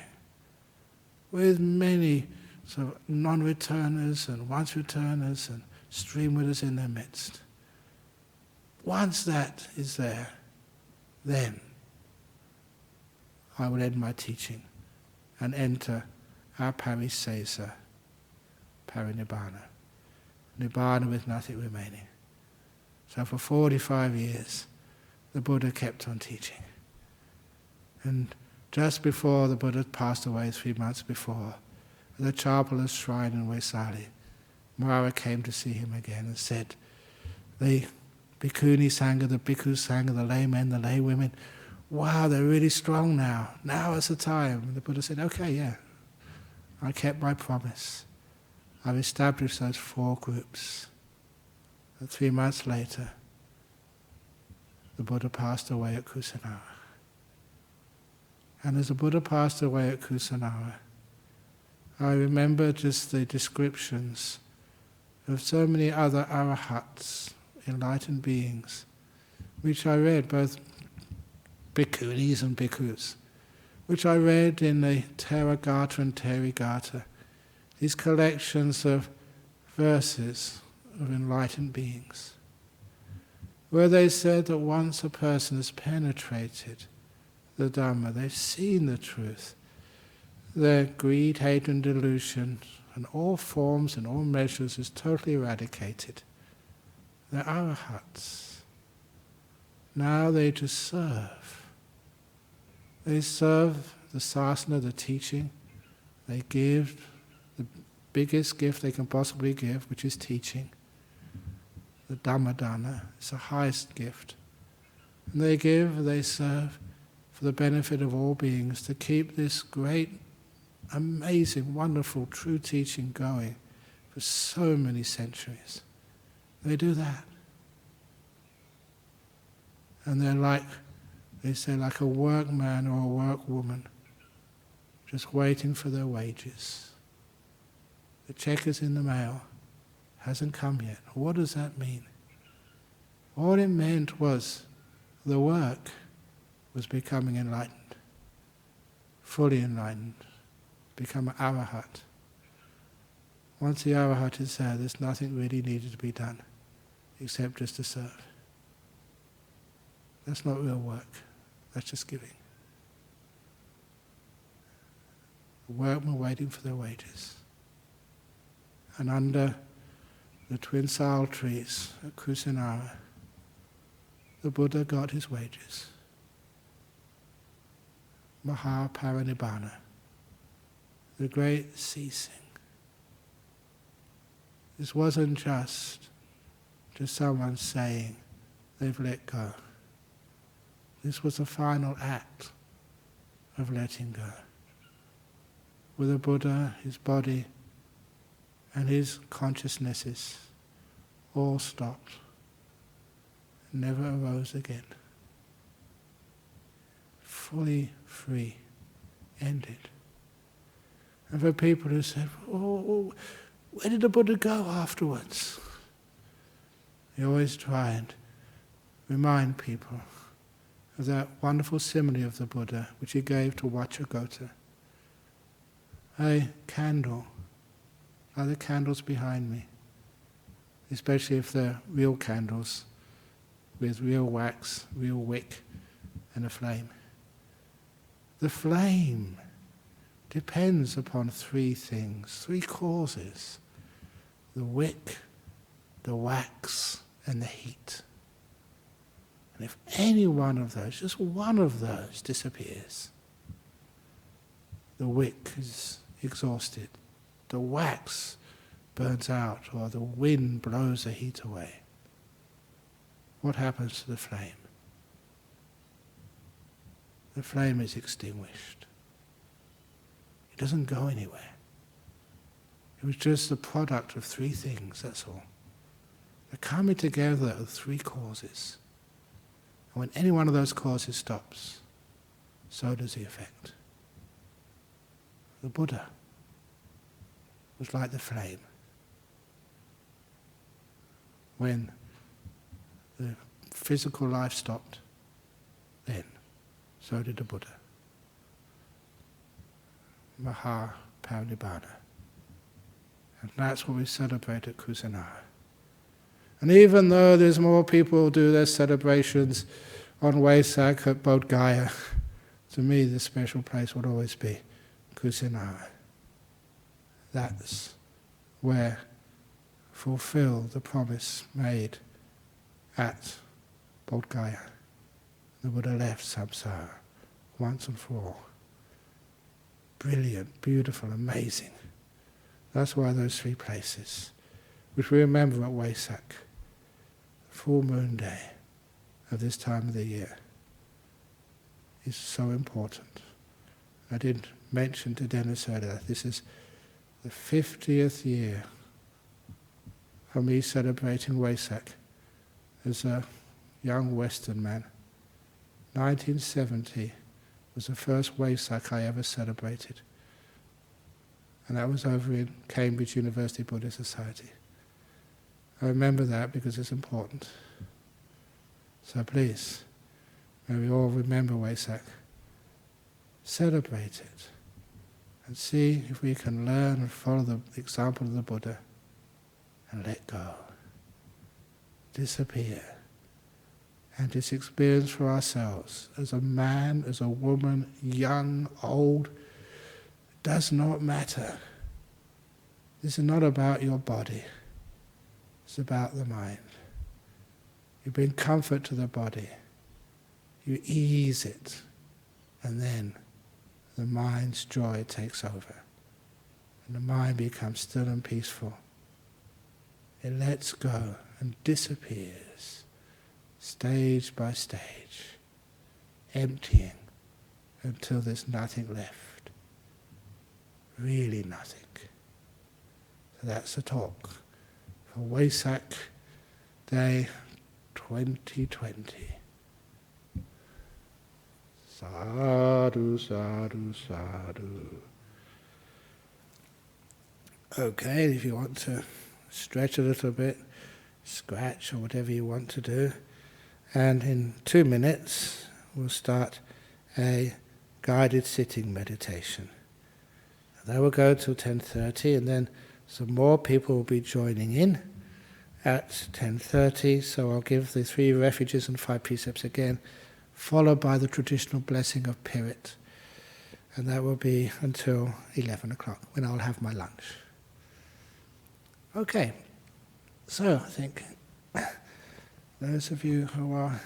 with many sort of non-returners and once-returners and stream-witters in their midst. Once that is there, then I will end my teaching and enter our parisesa, parinibbana, nibbana with nothing remaining. So for 45 years, the Buddha kept on teaching. And just before the Buddha passed away, 3 months before, at the Chapala's shrine in Vesali, Mara came to see him again and said, "The Bhikkhuni Sangha, the Bhikkhu Sangha, the laymen, the laywomen, wow, they're really strong now. Now is the time." And the Buddha said, "Okay, yeah, I kept my promise. I've established those 4 groups." And 3 months later, the Buddha passed away at Kusinara. And as the Buddha passed away at Kusinara, I remember just the descriptions of so many other arahats, enlightened beings, which I read, both bhikkhunis and bhikkhus, which I read in the Theravada and Therigata, these collections of verses of enlightened beings, where they said that once a person has penetrated the Dhamma, they've seen the truth, their greed, hate and delusion and all forms and all measures is totally eradicated. They're arahats. Now they just serve. They serve the sasana, the teaching. They give the biggest gift they can possibly give, which is teaching. The Dhammadana is the highest gift. And they serve for the benefit of all beings, to keep this great, amazing, wonderful, true teaching going for so many centuries. They do that. And they're like, they say, like a workman or a workwoman, just waiting for their wages. The check is in the mail, hasn't come yet. What does that mean? All it meant was the work was becoming enlightened, fully enlightened, become an arahat. Once the arahat is there, there's nothing really needed to be done except just to serve. That's not real work, that's just giving. The workmen waiting for their wages. And under the twin sal trees at Kusinara, the Buddha got his wages. Mahaparinibbana, the great ceasing. This wasn't just someone saying they've let go. This was the final act of letting go. With the Buddha, his body, and his consciousnesses all stopped, and never arose again. Fully free, ended. And for people who said, "Oh, where did the Buddha go afterwards?" They always try and remind people of that wonderful simile of the Buddha which he gave to Vacchagotta. A candle, like the candles behind me, especially if they're real candles with real wax, real wick, and a flame. The flame depends upon three things, three causes: the wick, the wax, and the heat. And if any one of those, just one of those, disappears, the wick is exhausted, the wax burns out, or the wind blows the heat away. What happens to the flame? The flame is extinguished. It doesn't go anywhere. It was just the product of three things, that's all. The coming together of three causes. And when any one of those causes stops, so does the effect. The Buddha was like the flame. When the physical life stopped, then so did the Buddha. Mahaparinibbana. And that's what we celebrate at Kusinara. And even though there's more people who do their celebrations on Vesak at Bodh Gaya, to me the special place would always be Kusinara. That's where fulfill the promise made at Bodh Gaya. The Buddha left samsara once and for all. Brilliant, beautiful, amazing. That's why those three places, which we remember at Vesak, full moon day of this time of the year, is so important. I did mention to Dennis earlier, this is the 50th year of me celebrating Vesak as a young Western man. 1970 was the first Vesak I ever celebrated. And that was over in Cambridge University Buddhist Society. I remember that because it's important. So please, may we all remember Vesak, celebrate it, and see if we can learn and follow the example of the Buddha and let go, disappear, and this experience for ourselves as a man, as a woman, young, old, does not matter. This is not about your body. It's about the mind. You bring comfort to the body. You ease it. And then the mind's joy takes over. And the mind becomes still and peaceful. It lets go and disappears, stage by stage, emptying until there's nothing left. Really nothing. So that's the talk for Vesak Day 2020. Sadhu, sadhu, sadhu. Okay, if you want to stretch a little bit, scratch or whatever you want to do. And in 2 minutes, we'll start a guided sitting meditation. That will go till 10:30, and then some more people will be joining in at 10:30, so I'll give the 3 refuges and 5 precepts again, followed by the traditional blessing of Pirit. And that will be until 11 o'clock, when I'll have my lunch. Okay, so I think those of you who are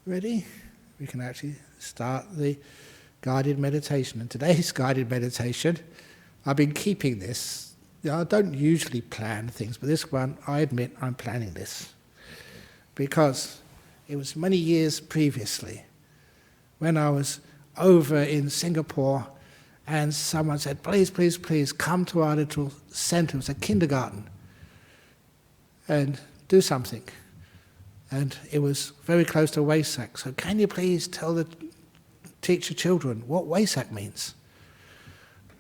ready, we can actually start the guided meditation. And today's guided meditation, I've been keeping this. I don't usually plan things, but this one, I admit I'm planning this. Because it was many years previously when I was over in Singapore and someone said, please, please, please come to our little center, it was a kindergarten, and do something. And it was very close to Vesak, so can you please teach your children what Vesak means?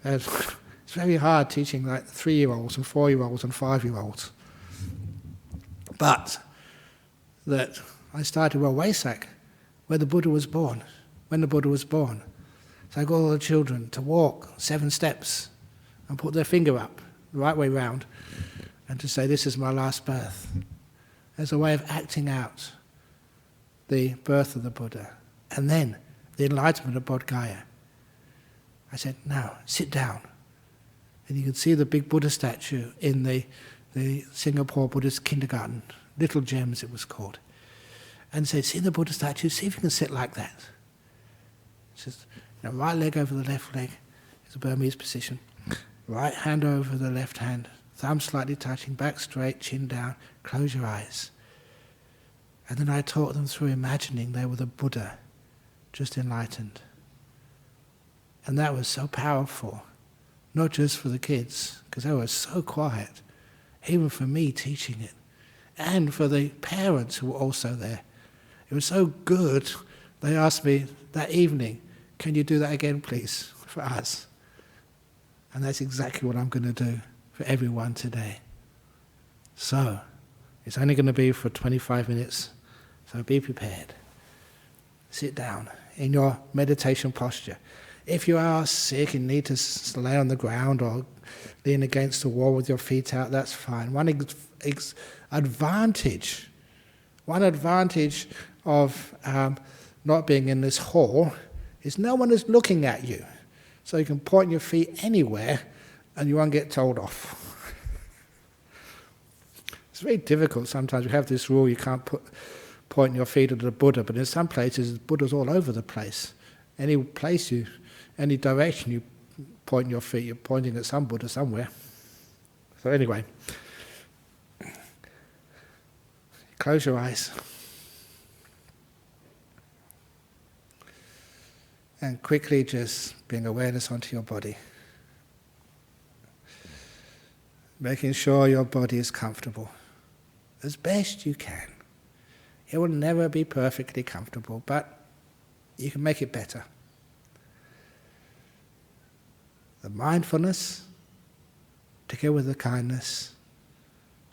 And it's very hard teaching like 3-year-olds and 4-year-olds and 5-year-olds. But that I started, well, Vesak, where the Buddha was born, when the Buddha was born. So I got all the children to walk 7 steps and put their finger up the right way round, and to say, this is my last birth, as a way of acting out the birth of the Buddha, and then the enlightenment of Bodh Gaya. I said, now, sit down. And you can see the big Buddha statue in the Singapore Buddhist kindergarten, Little Gems it was called. And said, see the Buddha statue, see if you can sit like that. Just, right leg over the left leg is a Burmese position. Right hand over the left hand, thumb slightly touching, back straight, chin down, close your eyes. And then I taught them through imagining they were the Buddha, just enlightened. And that was so powerful, not just for the kids, because they were so quiet, even for me teaching it, and for the parents who were also there. It was so good, they asked me that evening, can you do that again, please, for us? And that's exactly what I'm going to do for everyone today. So, it's only going to be for 25 minutes, so be prepared. Sit down in your meditation posture. If you are sick and need to lay on the ground or lean against the wall with your feet out, that's fine. One advantage of not being in this hall is no one is looking at you. So you can point your feet anywhere and you won't get told off. It's very difficult sometimes. We have this rule, you can't point your feet at the Buddha, but in some places, the Buddha's all over the place. Any direction you point your feet, you're pointing at some Buddha somewhere. So anyway, close your eyes. And quickly just bring awareness onto your body. Making sure your body is comfortable as best you can. It will never be perfectly comfortable, but you can make it better. The mindfulness, together with the kindness,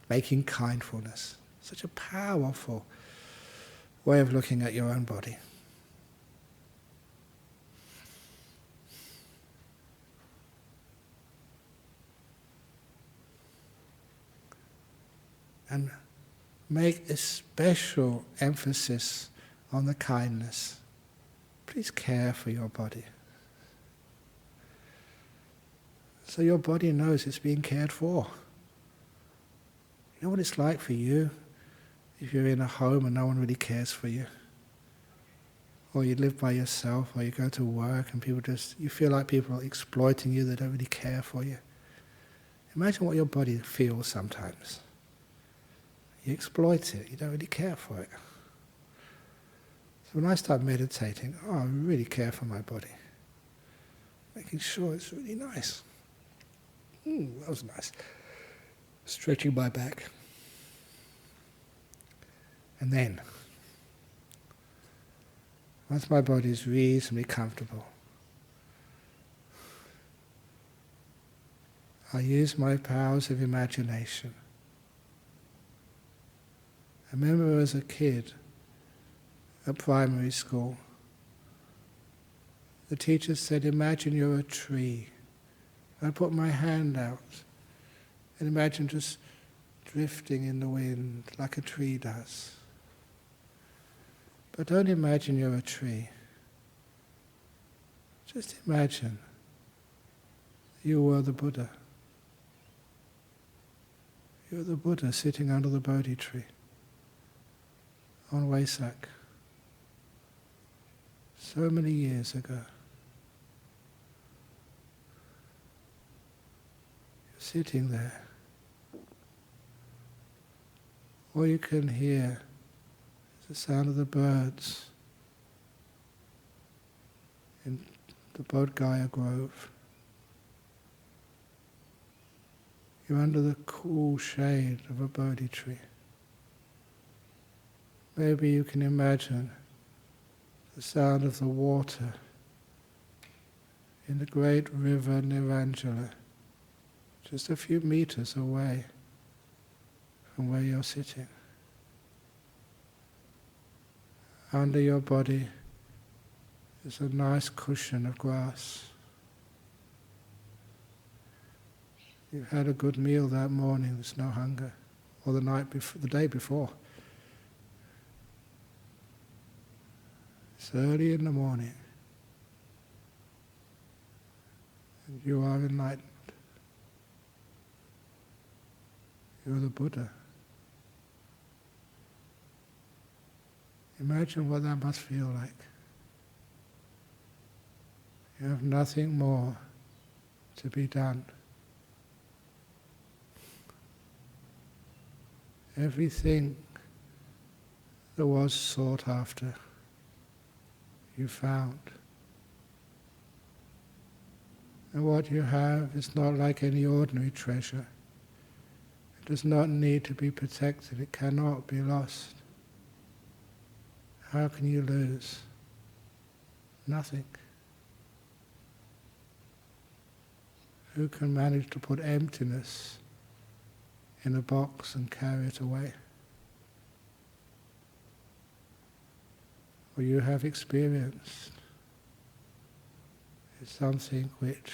making kindfulness. Such a powerful way of looking at your own body. And make a special emphasis on the kindness. Please care for your body. So your body knows it's being cared for. You know what it's like for you if you're in a home and no one really cares for you? Or you live by yourself, or you go to work and you feel like people are exploiting you, they don't really care for you. Imagine what your body feels sometimes. You exploit it, you don't really care for it. So when I start meditating, I really care for my body. Making sure it's really nice. That was nice. Stretching my back. And then, once my body is reasonably comfortable, I use my powers of imagination. I remember as a kid at primary school, the teacher said, imagine you're a tree. I put my hand out and imagine just drifting in the wind like a tree does. But don't imagine you're a tree. Just imagine you were the Buddha. You're the Buddha sitting under the Bodhi tree on Vesak so many years ago. You're sitting there. All you can hear is the sound of the birds in the Bodh Gaya Grove. You're under the cool shade of a Bodhi tree. Maybe you can imagine the sound of the water in the great river Nirangela, just a few meters away from where you're sitting. Under your body is a nice cushion of grass. You've had a good meal that morning, there's no hunger, or the day before. It's early in the morning, and you are enlightened. You're the Buddha. Imagine what that must feel like. You have nothing more to be done. Everything that was sought after, you found. And what you have is not like any ordinary treasure. It does not need to be protected. It cannot be lost. How can you lose? Nothing. Who can manage to put emptiness in a box and carry it away? What you have experienced is something which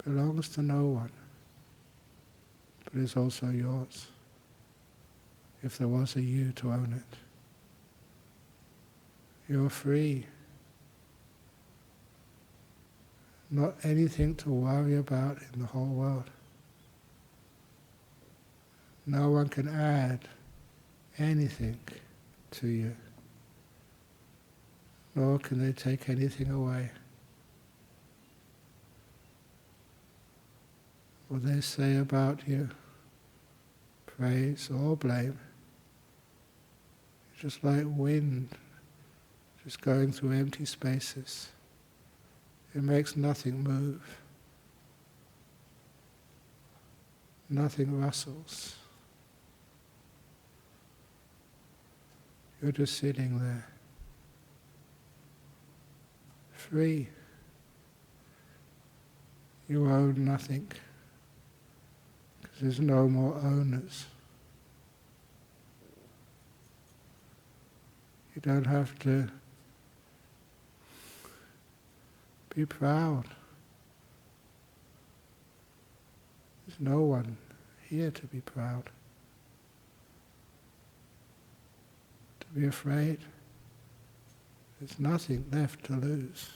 belongs to no one, but is also yours, if there was a you to own it. You're free. Not anything to worry about in the whole world. No one can add anything to you, nor can they take anything away. What they say about you, praise or blame, it's just like wind just going through empty spaces. It makes nothing move. Nothing rustles. You're just sitting there, free. You own nothing, because there's no more owners. You don't have to be proud. There's no one here to be proud. To be afraid. There's nothing left to lose.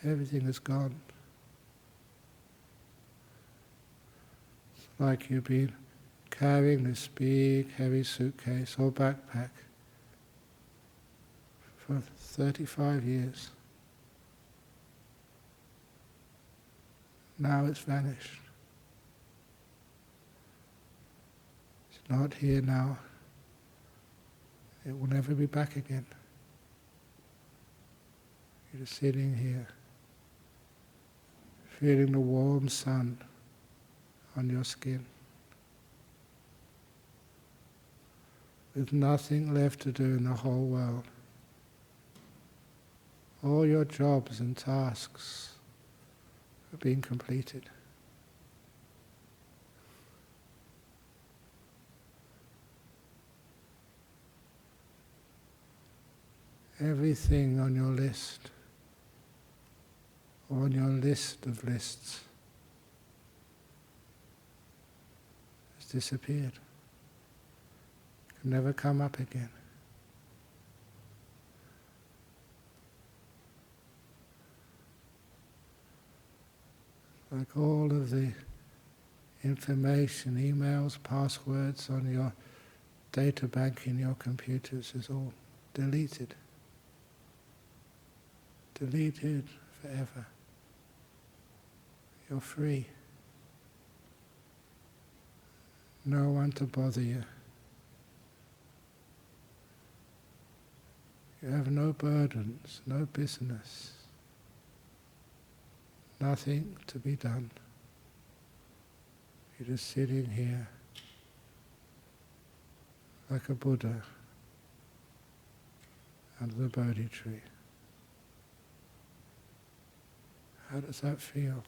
Everything is gone. It's like you've been carrying this big, heavy suitcase or backpack for 35 years. Now it's vanished. It's not here now. It will never be back again. You're just sitting here, feeling the warm sun on your skin, with nothing left to do in the whole world. All your jobs and tasks are being completed. Everything on your list, or on your list of lists, has disappeared. Can never come up again. Like all of the information, emails, passwords on your data bank in your computers is all deleted. Deleted forever. You're free. No one to bother you. You have no burdens, no business. Nothing to be done. You're just sitting here like a Buddha under the Bodhi tree. How does that feel?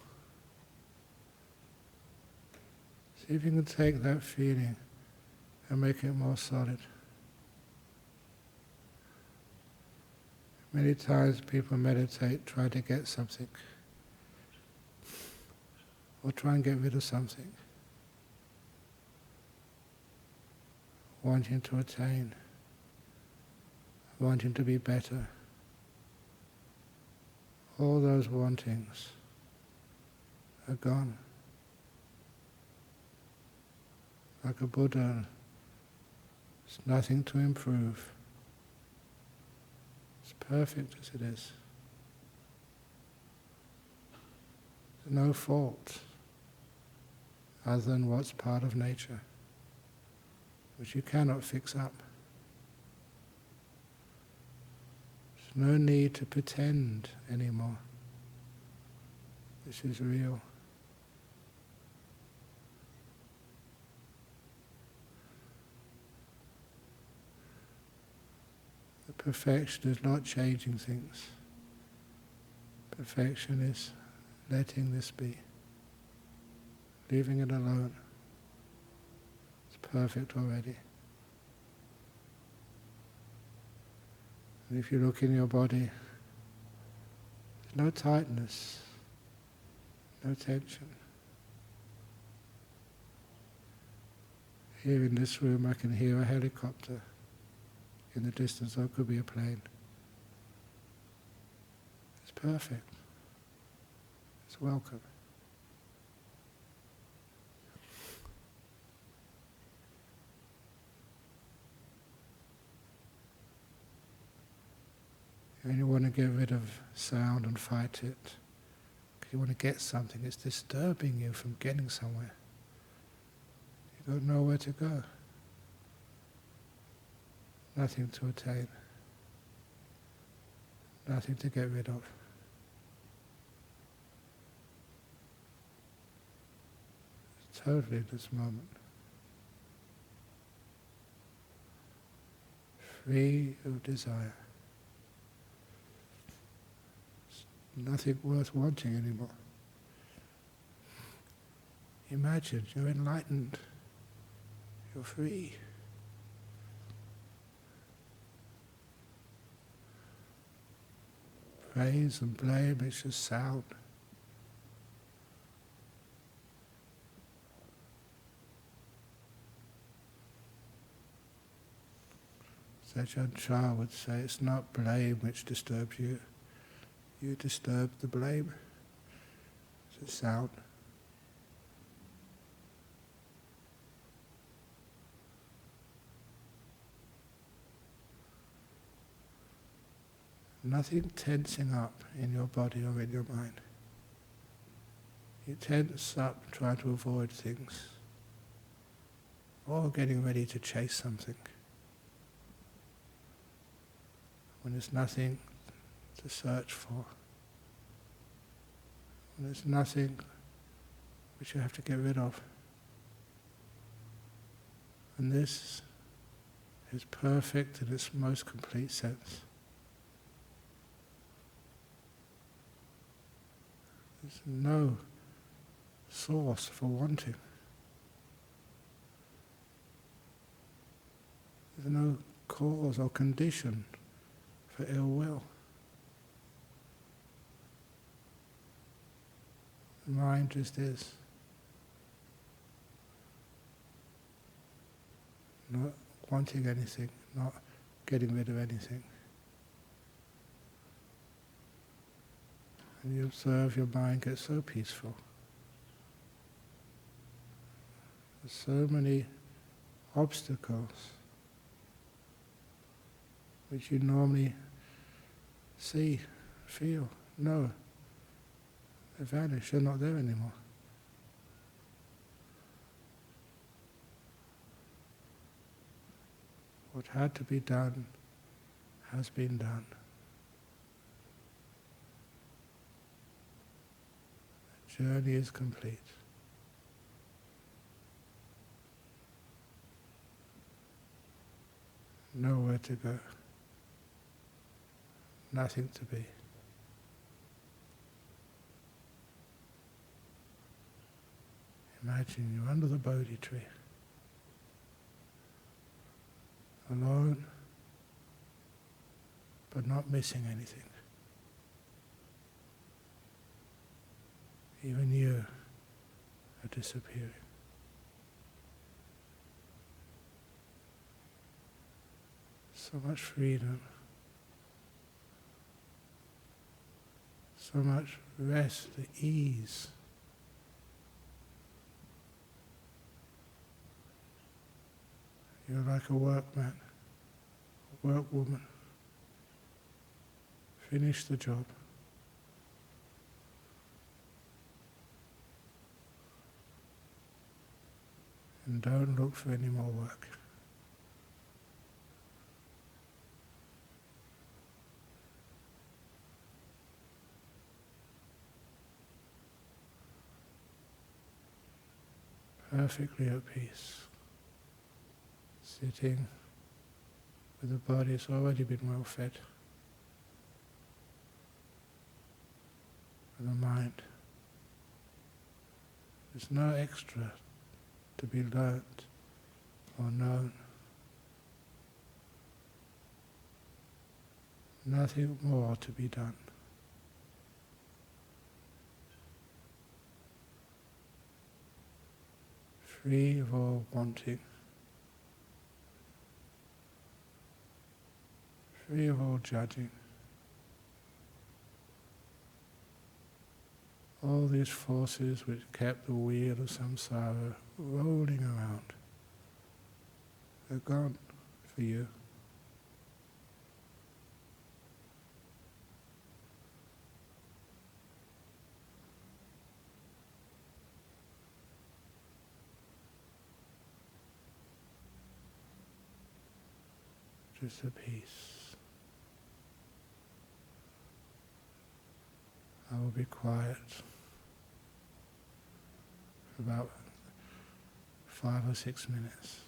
See if you can take that feeling and make it more solid. Many times people meditate, try to get something. or try and get rid of something, wanting to attain, wanting to be better. All those wantings are gone. Like a Buddha, there's nothing to improve. It's perfect as it is. There's no fault other than what's part of nature, which you cannot fix up. There's no need to pretend anymore. This is real. The perfection is not changing things. Perfection is letting this be, leaving it alone. It's perfect already. And if you look in your body, there's no tightness, no tension. Here in this room I can hear a helicopter. In the distance there could be a plane. It's perfect. It's welcome. You only want to get rid of sound and fight it. Because you want to get something. It's disturbing you from getting somewhere. You don't know where to go. Nothing to attain. Nothing to get rid of. It's totally this moment. Free of desire. Nothing worth wanting anymore. Imagine you're enlightened. You're free. Praise and blame, it's just sound. Ajahn Chah would say, it's not blame which disturbs you. You disturb the blame. It's a sound. Nothing tensing up in your body or in your mind. You tense up trying to avoid things, or getting ready to chase something, when there's nothing to search for, when there's nothing which you have to get rid of. And this is perfect in its most complete sense. There's no source for wanting. There's no cause or condition for ill will. The mind just is. Not wanting anything, not getting rid of anything. And you observe your mind gets so peaceful. There's so many obstacles which you normally see, feel, know. They vanish, they're not there anymore. What had to be done has been done. The journey is complete. Nowhere to go. Nothing to be. Imagine you're under the Bodhi tree, alone, but not missing anything. Even you are disappearing. So much freedom, so much rest, the ease. You're like a workman, a workwoman. Finish the job. And don't look for any more work. Perfectly at peace. Sitting with the body that's already been well fed. With the mind. There's no extra to be learnt or known. Nothing more to be done. Free of all wanting. Free of all judging. All these forces which kept the wheel of samsara rolling around, they're gone for you. Just a peace. I will be quiet for about 5 or 6 minutes.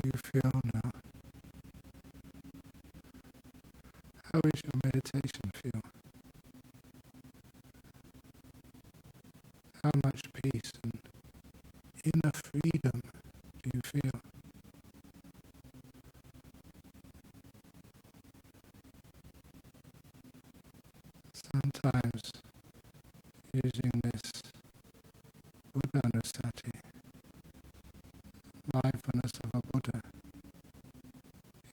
you feel now? How is your meditation feel? How much peace and inner freedom do you feel? Sometimes using this Buddha-nusati, mindfulness of a Buddha,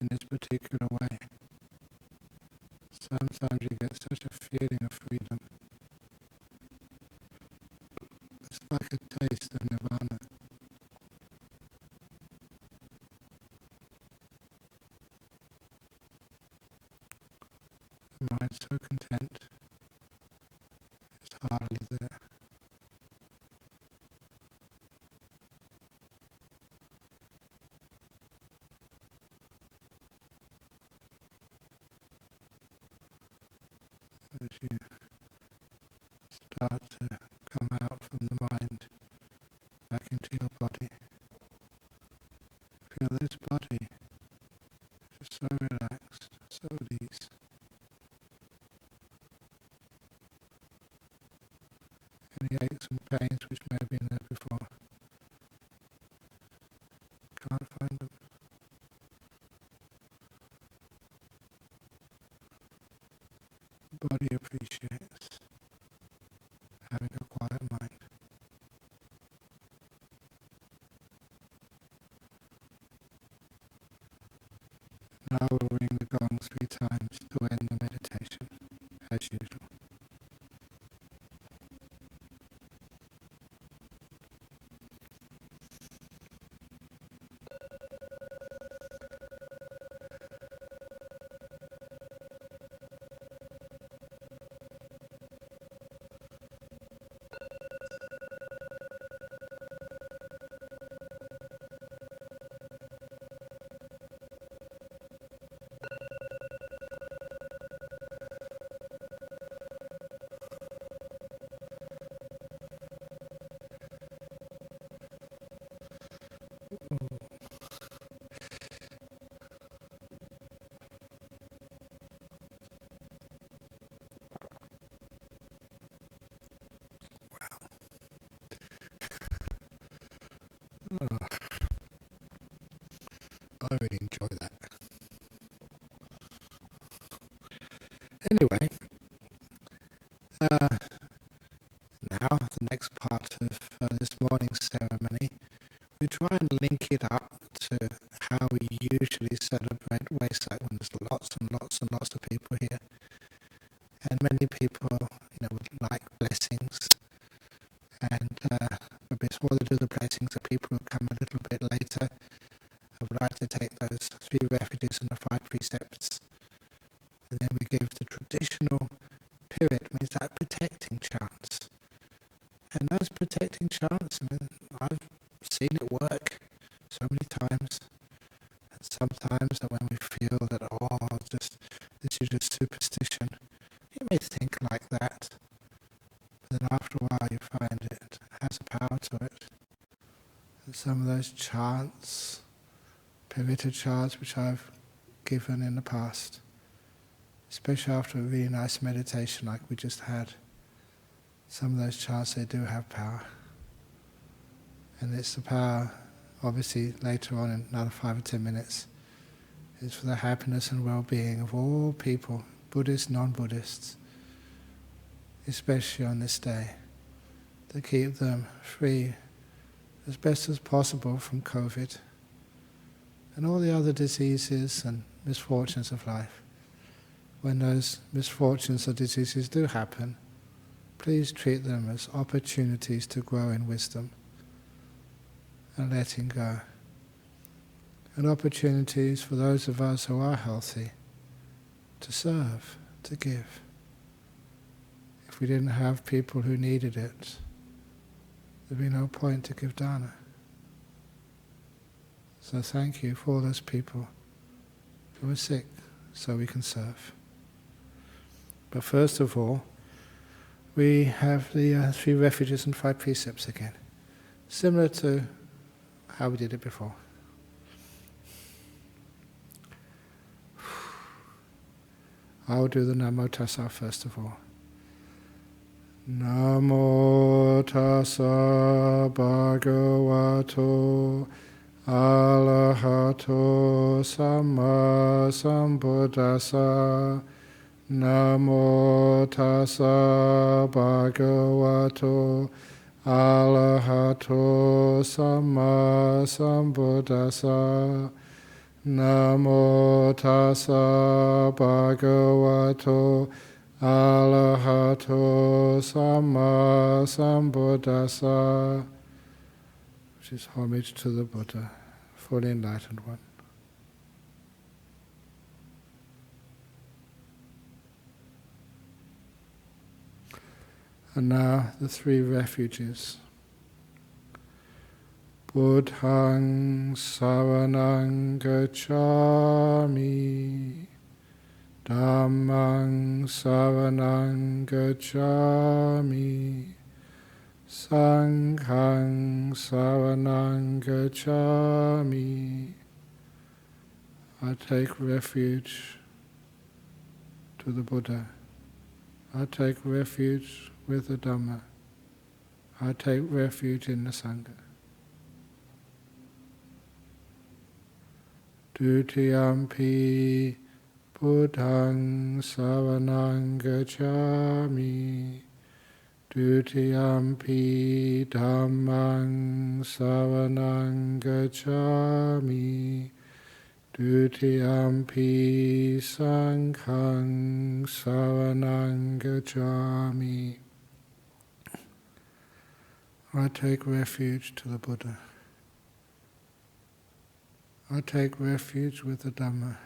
in this particular way, sometimes you get such a feeling of freedom. It's like a taste of nirvana. The mind's so content, it's hardly there. As you start to come out from the mind back into your body, feel this body is so relaxed, so at ease. Any aches and pains which may have been there before, can't find them. The body appreciates having a quiet mind. Now we'll ring the gong 3 times to end the meditation, as usual. I really enjoy that. Anyway, now the next part of this morning's ceremony, we try and link it up to how we usually celebrate Vesak when there's lots and lots and lots of people here. And many people, would like blessings. And but before they do the blessings, the people who come a little bit later, I would like to take those 3 refuges and the 5 precepts. And then we give the traditional period, means that protecting chants. And those protecting chants, I've seen it work so many times. And sometimes that when we feel that, this is just superstition, you may think like that. But then after a while you find it has a power to it. And some of those chants, Pavita chants which I've given in the past, especially after a really nice meditation like we just had, some of those chants, they do have power. And it's the power, obviously later on in another 5 or 10 minutes, is for the happiness and well-being of all people, Buddhists, non-Buddhists, especially on this day, to keep them free as best as possible from Covert and all the other diseases and misfortunes of life. When those misfortunes or diseases do happen, please treat them as opportunities to grow in wisdom and letting go. And opportunities for those of us who are healthy to serve, to give. If we didn't have people who needed it, there'd be no point to give dana. So thank you for all those people who are sick so we can serve. But first of all, we have the 3 refuges and 5 precepts again, similar to how we did it before. I'll do the Namo Tassa first of all. Namo Tassa Bhagavato Arahato Samma Sambuddhassa. Namo Tassa Bhagavato Arahato Samma Sambuddhassa. Namo Tassa Bhagavato Arahato Samma Sambuddhassa, which is homage to the Buddha, fully enlightened one. And now the three refuges. Buddhaṃ saraṇaṃ gacchāmi, Dhammaṃ saraṇaṃ gacchāmi, Saṅghaṃ saraṇaṃ gacchāmi. I take refuge to the Buddha. I take refuge with the Dhamma. I take refuge in the Sangha. Dutiyampi Buddhaṃ saraṇaṃ gacchāmi, Dutiyampi Dhammaṃ saraṇaṃ gacchāmi, Dutiyampi Saṅghaṃ saraṇaṃ gacchāmi. I take refuge to the Buddha. I take refuge with the Dhamma.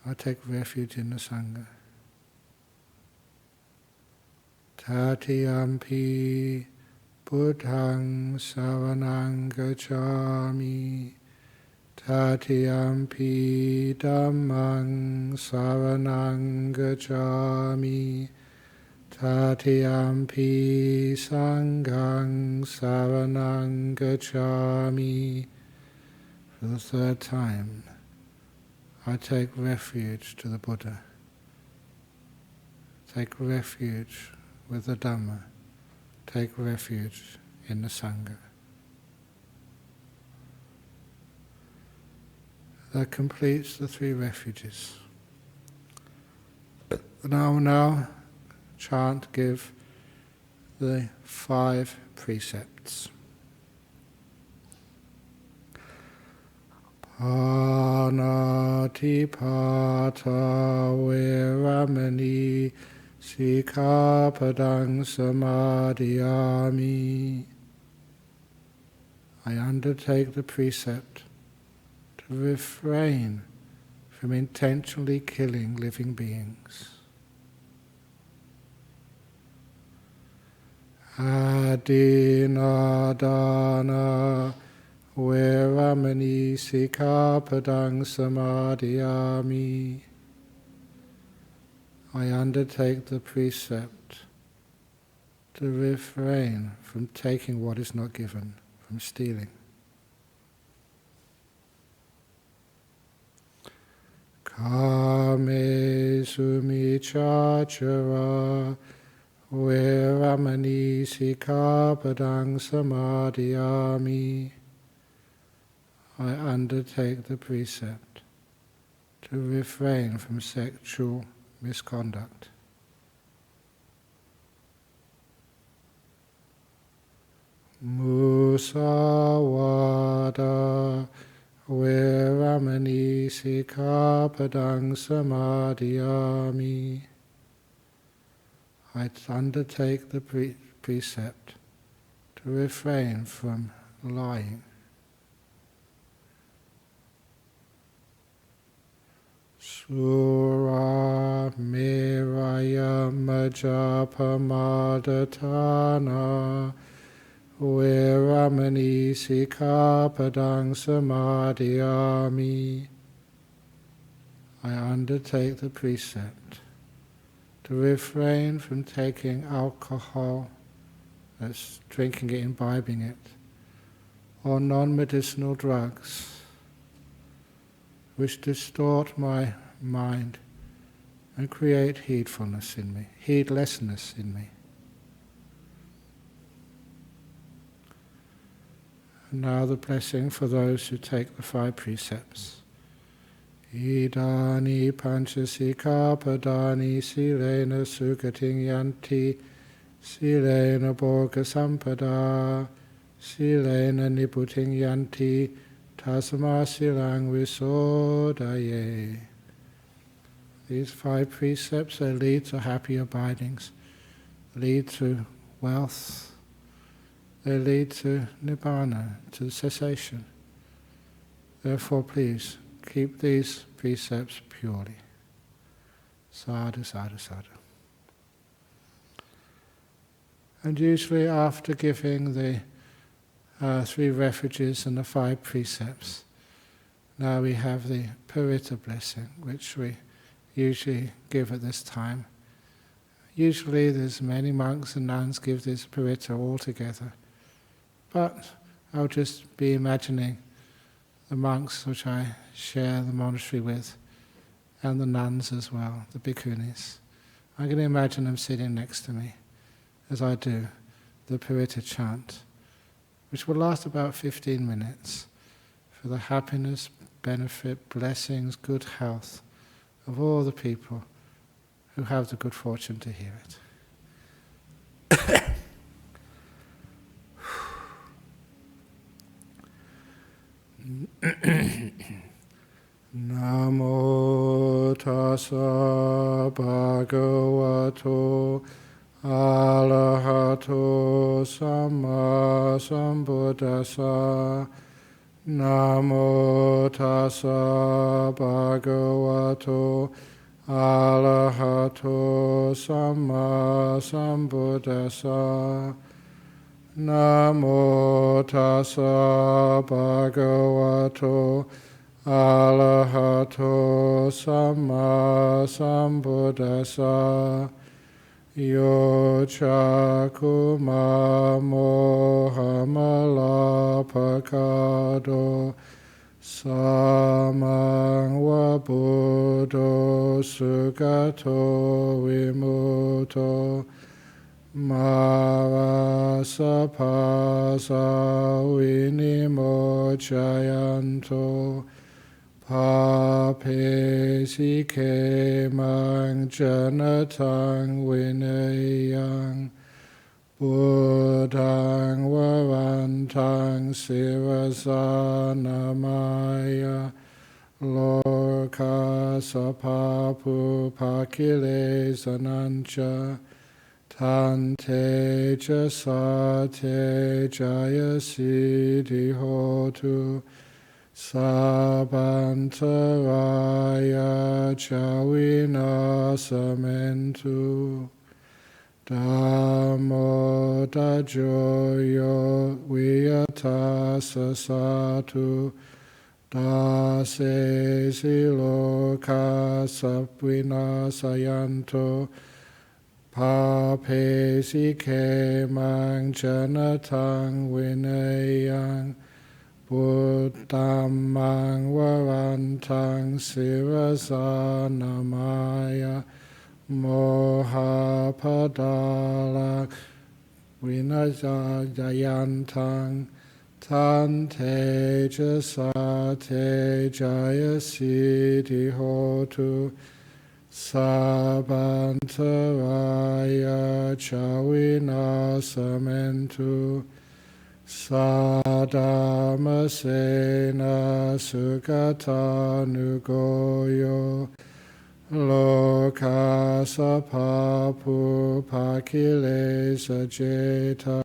I take refuge in the Sangha. Tatiyampi Buddhaṃ saraṇaṃ gacchāmi, Tatiyampi Dhammaṃ saraṇaṃ gacchāmi, Tatiyampi Saṅghaṃ saraṇaṃ gacchāmi. For the third time, I take refuge to the Buddha. Take refuge with the Dhamma. Take refuge in the Sangha. That completes the three refuges. Now chant, give the 5 precepts. Panatipata veramani sikapadaṃ samadhiyami. I undertake the precept to refrain from intentionally killing living beings. Adinadana veramani sikapadaṃ samadhiyami. I undertake the precept to refrain from taking what is not given, from stealing. Kame sumichachara veramani sikapadaṃ samadhiyami. I undertake the precept to refrain from sexual misconduct. Musawada veramani sikapadaṃ samadhiyami. I undertake the precept to refrain from lying. Sura meraya majapamadatana veramani sikapadaṃ samadhiyami. I undertake the precept to refrain from taking alcohol, that's drinking it, imbibing it, or non-medicinal drugs which distort my mind and create heedfulness in me, heedlessness in me. And now the blessing for those who take the 5 precepts. Idani panchasika padani silena sukating yanti silena bhoga sampada silena niputing yanti tasma silang visodaye. These 5 precepts, they lead to happy abidings, lead to wealth, they lead to nibbana, to cessation. Therefore, please, keep these precepts purely. Sadhu, sadhu, sadhu. And usually after giving the 3 refuges and the 5 precepts, now we have the Paritta blessing, which we usually give at this time. Usually there's many monks and nuns give this Paritta all together, but I'll just be imagining the monks which I share the monastery with, and the nuns as well, the bhikkhunis. I'm going to imagine them sitting next to me as I do the Paritta chant, which will last about 15 minutes for the happiness, benefit, blessings, good health of all the people who have the good fortune to hear it. Namo tassa bhagavato arahato samma sambuddhassa. Namo tassa bhagavato arahato samma sambuddhassa. Namo tassa bhagavato arahato samma sambuddhassa. Yo chakuma mohamala pakado samang wabuddho sugato vimuto Marasapasa vinimochayanto papesike mang janatang vinayang buddhang varantang sivasanamaya loka sapapu pakile sanancha Tante jasate jaya siddhi hotu sabantaraya jawinasamentu Dhammo dajoyo viyata sasatu dase siloka sapvinasayanto Papesike mang janatang vinayang buddham mang varantang sivasanamaya mohapadala vinajayantang tante jasate jaya siddhi hotu Sabantaraya chawinasamentu Sadamasena sukatanugoyo Lokasapapu pakile sajeta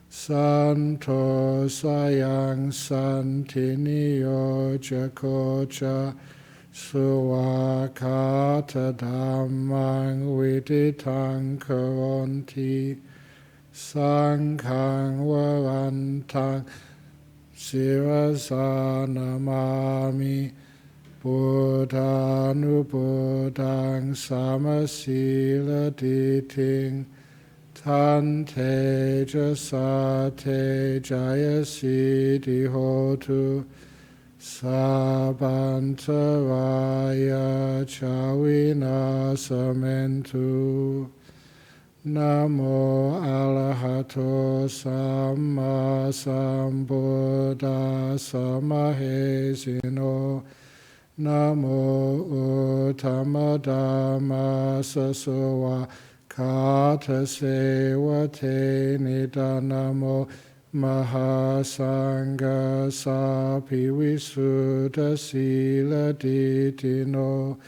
Santo sayang santiniyo jakocha Suwakata dhammang viditang karonti Sanghang varantang sirasanamami Buddhanubuddhang samasila diting Tante jasate jaya siddhi hotu Sabantaraya Chawinasamentu. Namo Arahato Samma Sambuddhassa Mahesino. Namo Uttamadhamma Sasowa Kata Sewate Nidanamo Mahasangha Sapi Visuddha Sila Ditino.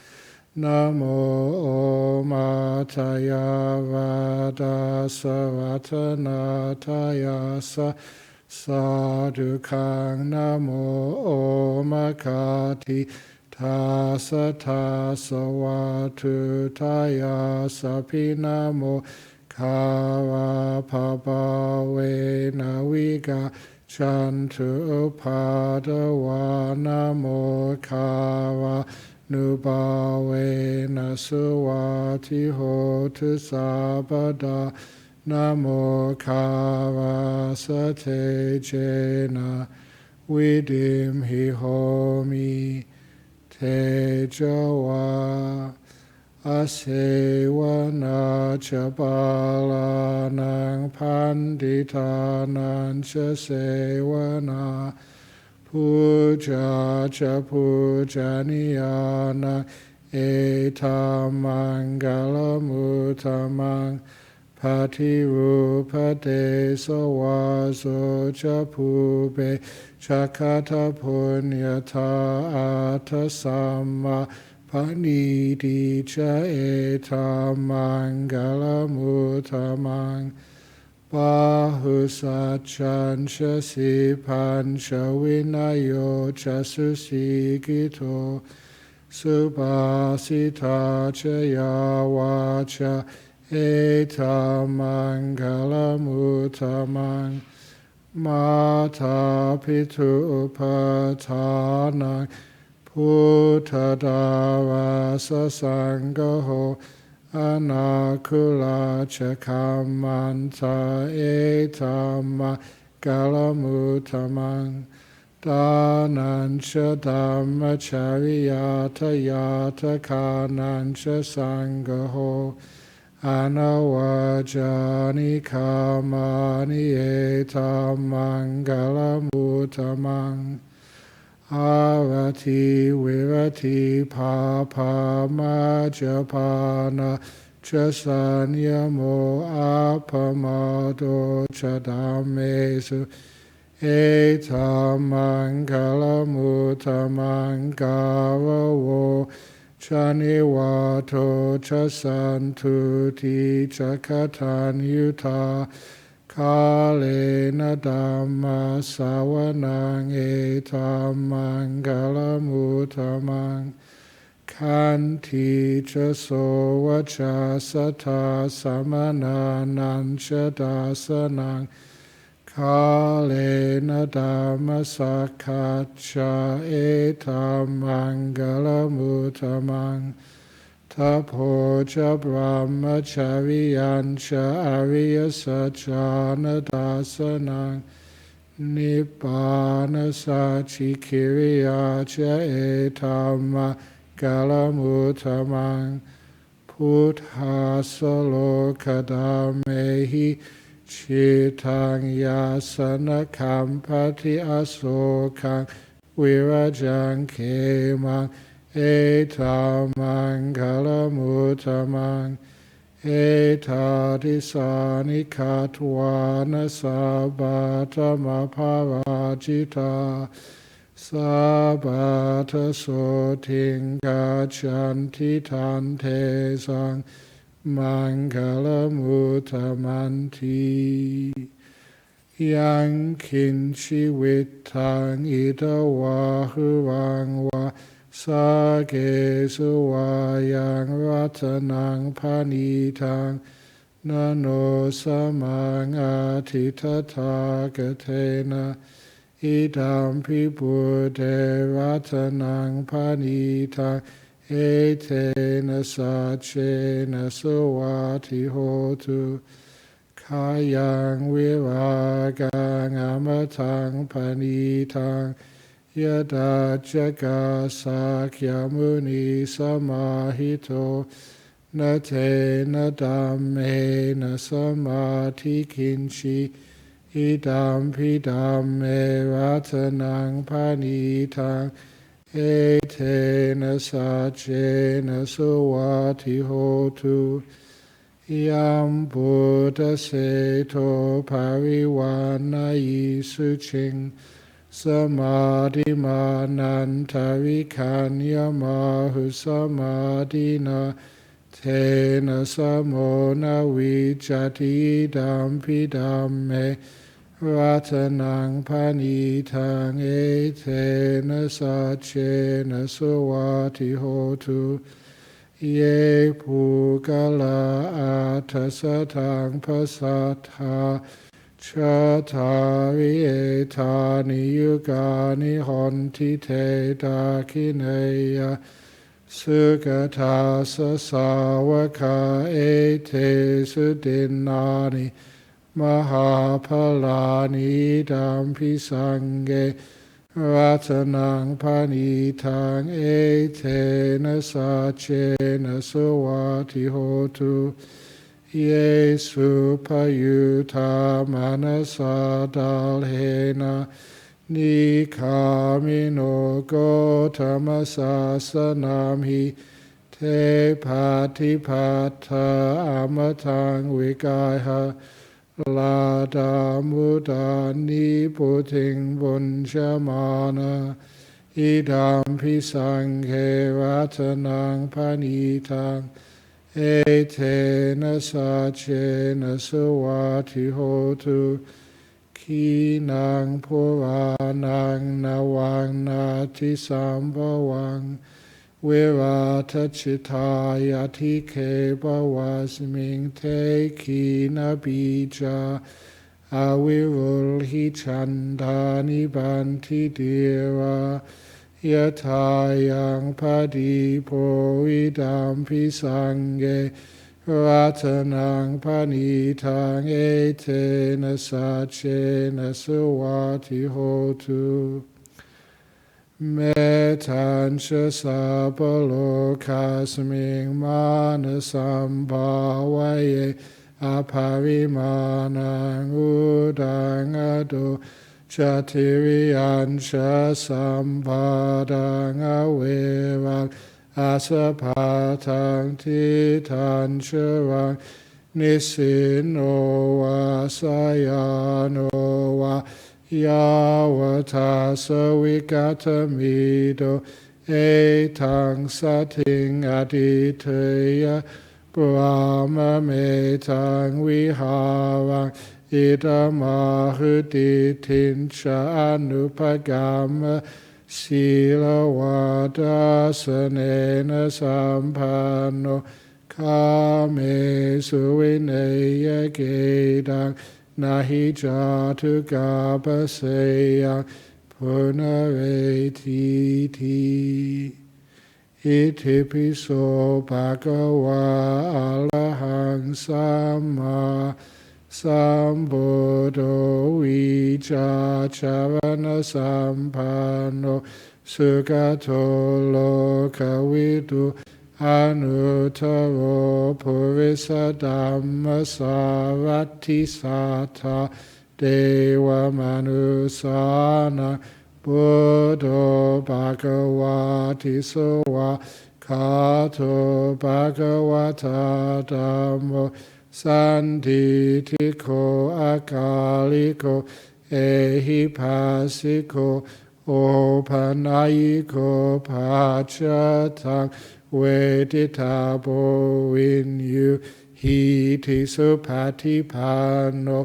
Namo Mataya Vada Savatanataya Sadhukang. Namo Makati Tasa Tasa Vatu Taya Sapi. Namo Kava Pabhawe Naviga Chantu Padawa. Namo Kava Nubawe Nasuwati Hotu Sabada. Namo Kava Sate Jena Vidim Hihomi Tejawa. Asewana Chabalanang Panditanang Chasewana. Puja cha pujaniyana etamangalamutamang patirupade sawaso cha pube chakata punyata atasamma panidi cha etamangalamutamang. Bahusachan Shasipan Shawinayo Chasusigito Subhasita Chayawacha Etamangalamutamang. Mata Pitu Upatanang Puttadavasa Sangaho Anakula Chakamanta Etama Galamutamang. Danancha Dhammachariyata Yata Kanancha Sangaho. Anawajani Kamani Etamangalamutamang. Arati virati papa majapana chasanyamo apamado chadamesu. Etamangalamutamangavawo chaniwato chasantuti chakatanyuta. Kalena Dhamma Savanang Etamangalamutamang. Kanti cha sovacha sata samananang cha dasanang. Kalena Dhamma Sakhacha Etamangalamutamang. Tapoja brahmacharyancha ariya sajjana dasanang. Nibbana sachikiriyacha etamangalamutamang. Puthasa lokadamehi chitang yasana kampati asokang virajang kemang. Etamangalamutamang. Etadisani katwana sabata maparajita. Sabata sotinga chanti tante sang. Mangalamuttamanti. Yang kinchi wittang ida wahurang wa. Sage suwayang ratanang panitang. Nano samang atitathagathena. Idampi buddhe ratanang panitang. Etena sachena suwati hotu. Kayang viragang amatang panitang. yada jaga sakya muni samahito na te na dhamme na samadhi kinchi idam pidam me ratanang panitang etena sajena suvati hotu yam buddha seto pariwanayi suching samadhi manantari kanyamahu samadhina tena samona vijati idam pidam me ratanang panitang etena sachena suvati hotu ye pugala atasatang pasatha chatari etani yugani honti te dakineya sugata sasawaka ete sudinani mahapalani dampi sange ratanang panitang etena sachena suvati hotu yesu payuta manasa dalhena nikamino gotama sasanamhi te patipata amatang vigaiha lada mudani puting bunchamana idam pisanghe ratanang panitang etena sachena suvati hotu kinang puranang nawang nati sambhavang virata chitaya tike bhavasming te kina bija avirulhi chandani banti dira yatayang padipo idam pisange ratanang panitang etena sachena suvati hotu metansha sabalokasming manasam bhavaye aparimanang udangado chatiriyansha sampadang averang asapatang titansharang nisino va sayano va yavata savikatamido etang sating aditeya brahma metang viharang idamahuditincha anupagama sila vadasanena sampanno kame suvineya gedang nahi jatu gabaseyang punaretiti itipiso bhagava alahang samma sambuddho vicacharana sampanno sugato lokavidu anuttaro purisa dhamma sarati sata deva manusana buddho bhagavati sova kato bhagavata dhammo sanditiko akaliko ehipasiko opanayiko pachatang veditabo vinyu hiti supatipanno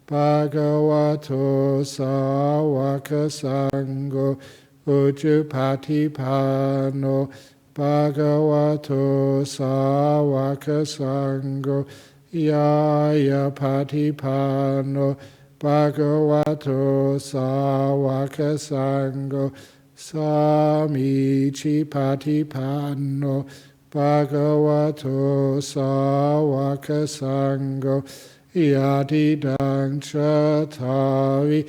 bhagavato sawaka sangho ujupatipanno bhagavato sawaka sangho yaya patipanno bhagavato sawaka sangho samichi patipanno bhagavato sawaka sangho yadidang chatari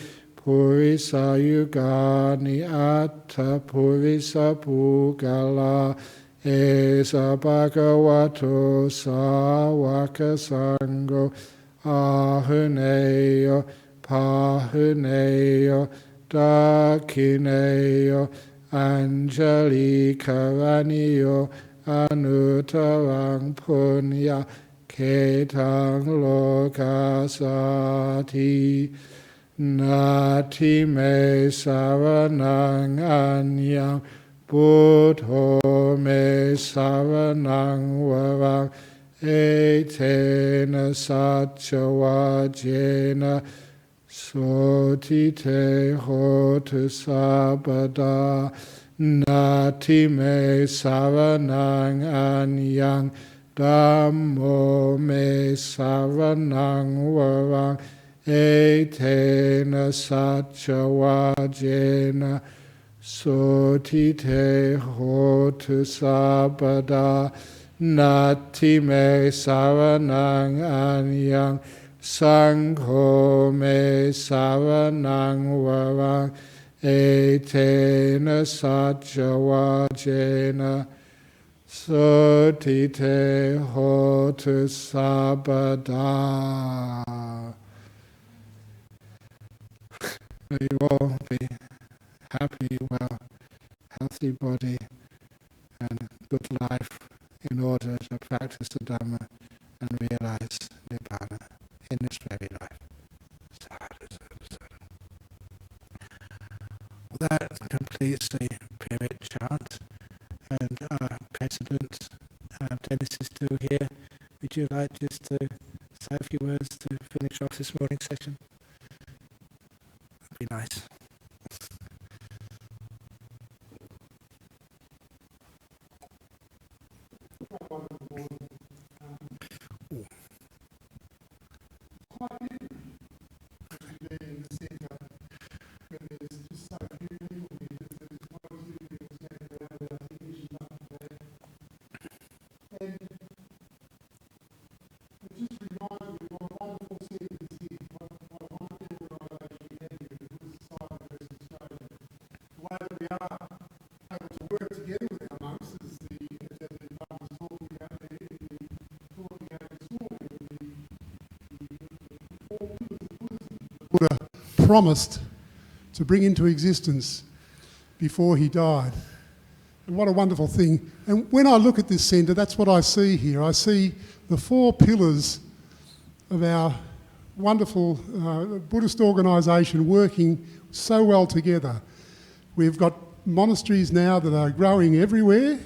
Purisa Yugani Atta Purisa Pugala Esa Bhagavato Sawaka Sango Ahuneyo Pahuneyo Dakineyo Anjali Karaniyo Anutarang Punya Ketang Lokasati Nati Me Saranang Anyang Buddho Me Saranang Warang Etena Satchawajena Sotite Hotu Sabada Nati Me Saranang Anyang Dhammo Me Saranang Warang Etena Satchawajena Sotite Hotu Sabada Nati Me Saranang Anyang Sangho Me Saranang Warang Etena Satchawajena Sotite Hotu Sabada. May you all be happy, well, healthy body and good life in order to practice the Dhamma and realize Nibbana in this very life. Well, that completes the period chant, and our President Dennis is still here. Would you like just to say a few words to finish off this morning session? That'd be nice. Buddha promised to bring into existence before he died. And what a wonderful thing. And when I look at this centre, that's what I see here. I see the four pillars of our wonderful Buddhist organisation working so well together. We've got monasteries now that are growing everywhere,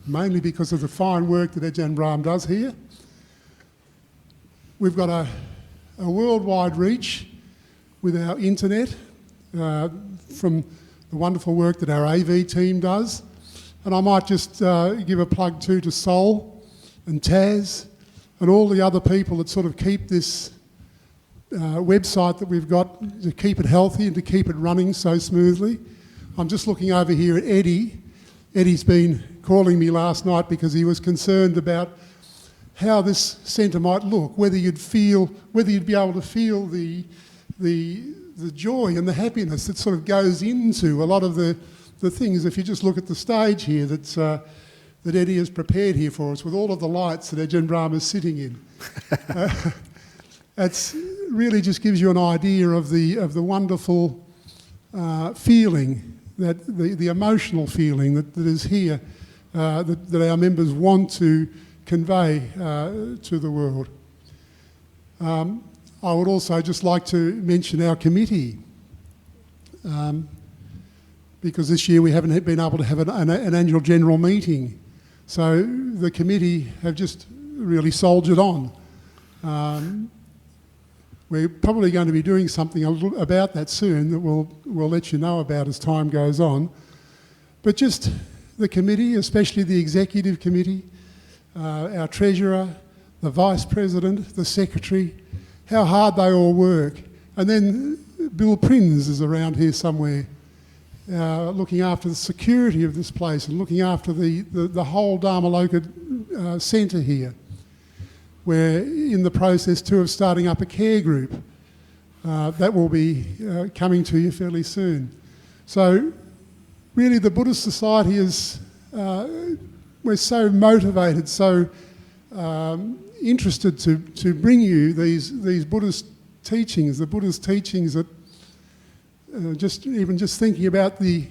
mainly because of the fine work that Agian Brahmas does here. We've got a worldwide reach with our internet from the wonderful work that our AV team does. And I might just give a plug too to Sol and Taz and all the other people that sort of keep this website that we've got, to keep it healthy and to keep it running so smoothly. I'm just looking over here at Eddie. Eddie's been calling me last night because he was concerned about how this centre might look, whether you'd be able to feel the joy and the happiness that sort of goes into a lot of the things. If you just look at the stage here that Eddie has prepared here for us with all of the lights that Agian Brahmas is sitting in. It's really just gives you an idea of the wonderful feeling, that the emotional feeling that is here, that our members want to convey to the world. I would also just like to mention our committee, because this year we haven't been able to have an annual general meeting. So the committee have just really soldiered on. We're probably going to be doing something about that soon that we'll let you know about as time goes on. But just the committee, especially the executive committee, our treasurer, the vice president, the secretary, how hard they all work. And then Bill Prins is around here somewhere, looking after the security of this place and looking after the whole Dhammaloka centre here. We're in the process too of starting up a care group That will be coming to you fairly soon. So really the Buddhist society is, we're so motivated, so interested to bring you these Buddhist teachings, the Buddhist teachings that just thinking about the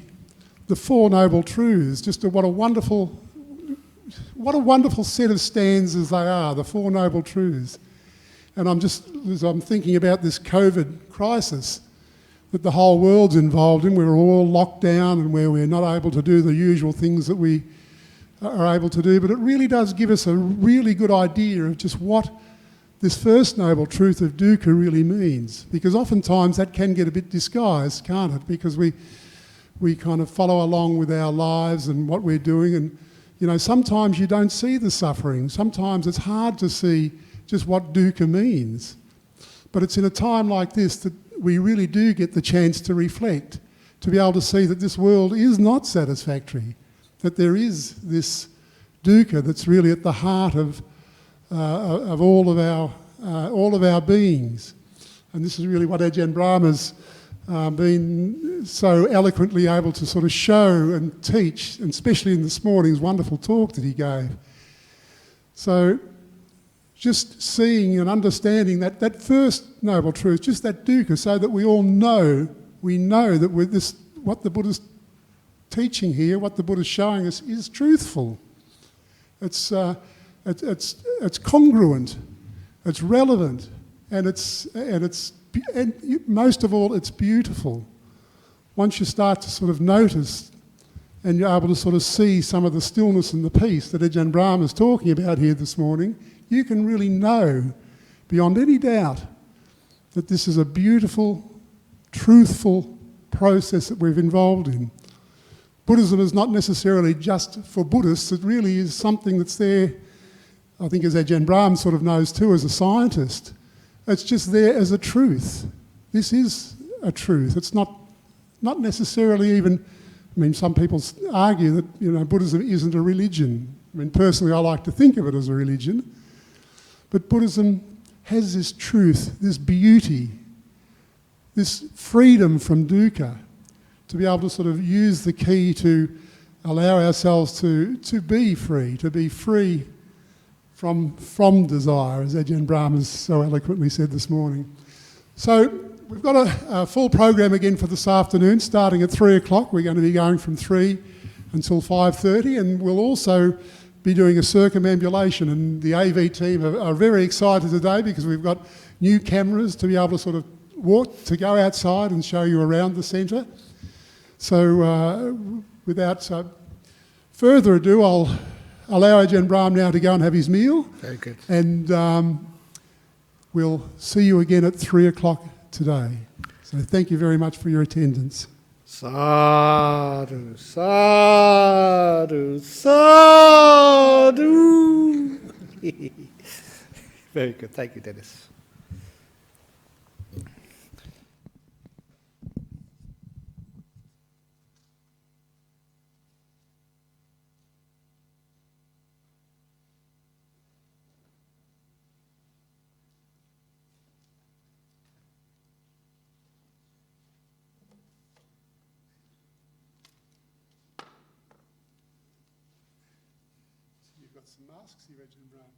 Four Noble Truths, what a wonderful set of stanzas they are, the Four Noble Truths. And as I'm thinking about this COVID crisis that the whole world's involved in, we're all locked down and where we're not able to do the usual things that we are able to do, but it really does give us a really good idea of just what this first noble truth of dukkha really means. Because oftentimes that can get a bit disguised, can't it? Because we kind of follow along with our lives and what we're doing, and sometimes you don't see the suffering. Sometimes it's hard to see just what dukkha means. But it's in a time like this that we really do get the chance to reflect, to be able to see that this world is not satisfactory, that there is this dukkha that's really at the heart of all of our beings. And this is really what Agian Brahmas been so eloquently able to sort of show and teach, and especially in this morning's wonderful talk that he gave. So just seeing and understanding that first noble truth, just that dukkha, so that we all know, that with this, what the Buddha's teaching here, what the Buddha's showing us is truthful. It's congruent, it's relevant, and most of all, it's beautiful. Once you start to sort of notice and you're able to sort of see some of the stillness and the peace that Ajahn Brahm is talking about here this morning, you can really know beyond any doubt that this is a beautiful, truthful process that we've involved in. Buddhism is not necessarily just for Buddhists, it really is something that's there, I think as Ajahn Brahm sort of knows too as a scientist. It's just there as a truth. This is a truth. It's not necessarily even, some people argue that Buddhism isn't a religion. Personally I like to think of it as a religion. But Buddhism has this truth, this beauty, this freedom from dukkha, to be able to sort of use the key to allow ourselves to be free from desire, as Ajahn Brahm has so eloquently said this morning. So we've got a full program again for this afternoon, starting at 3 o'clock. We're going to be going from 3 until 5:30, and we'll also be doing a circumambulation, and the AV team are very excited today because we've got new cameras to be able to sort of go outside and show you around the centre. So without further ado, I'll allow Ajahn Brahm now to go and have his meal. Very good. And we'll see you again at 3 o'clock today. So thank you very much for your attendance. Sadhu, sadhu, sadhu. Very good. Thank you, Dennis. You've got some masks here, Ajahn Brahm.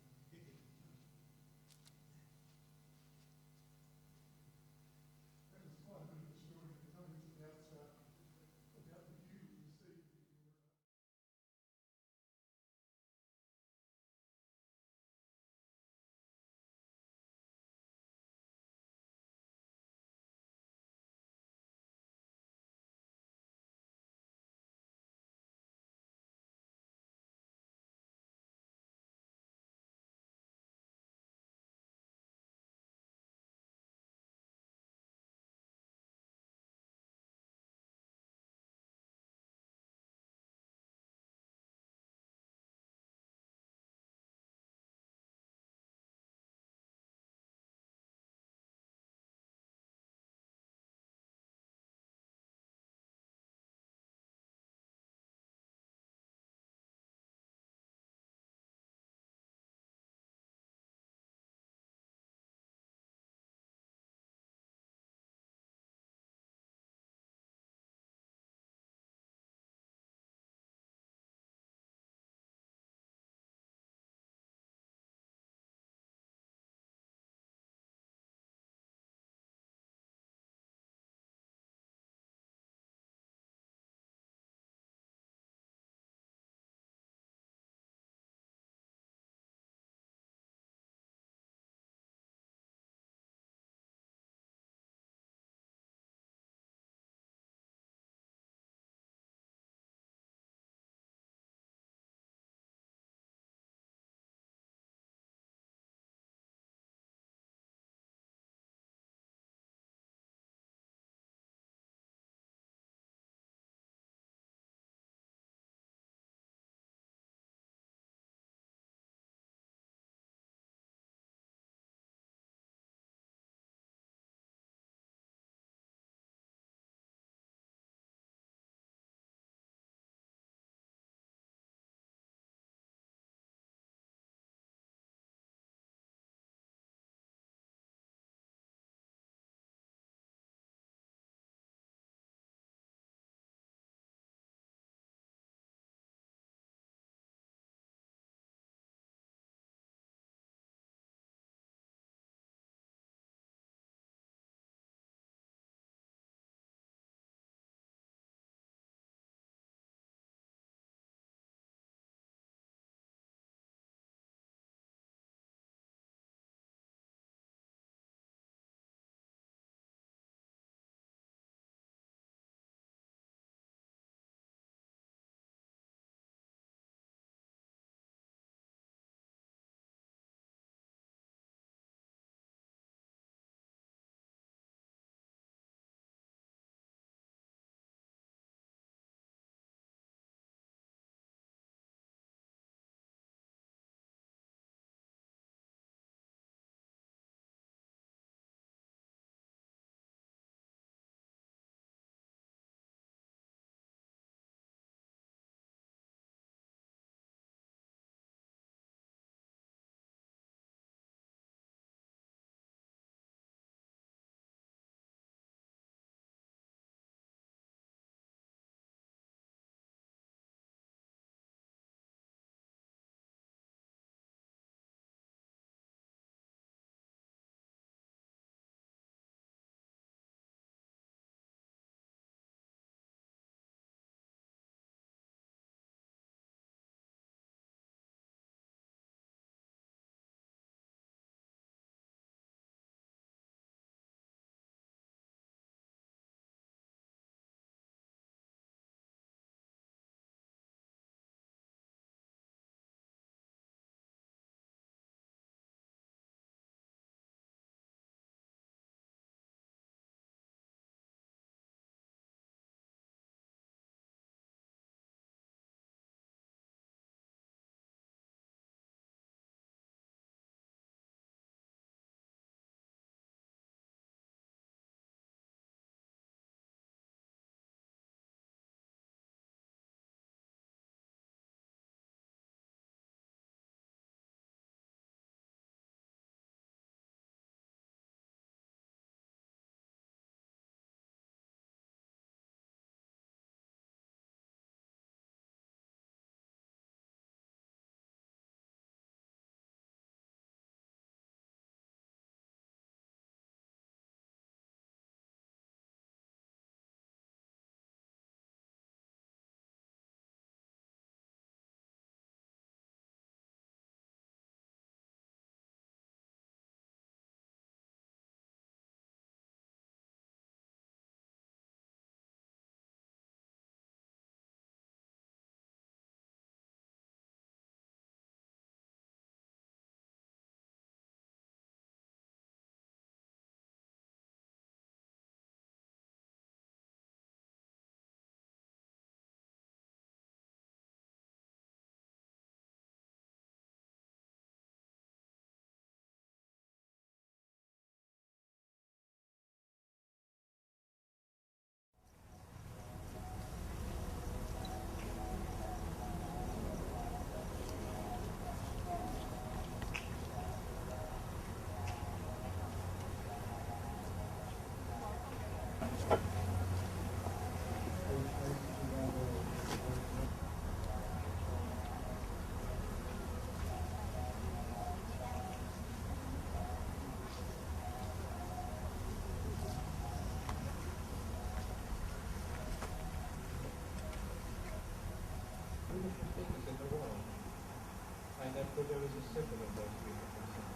Buddha is a symbol of those three differences.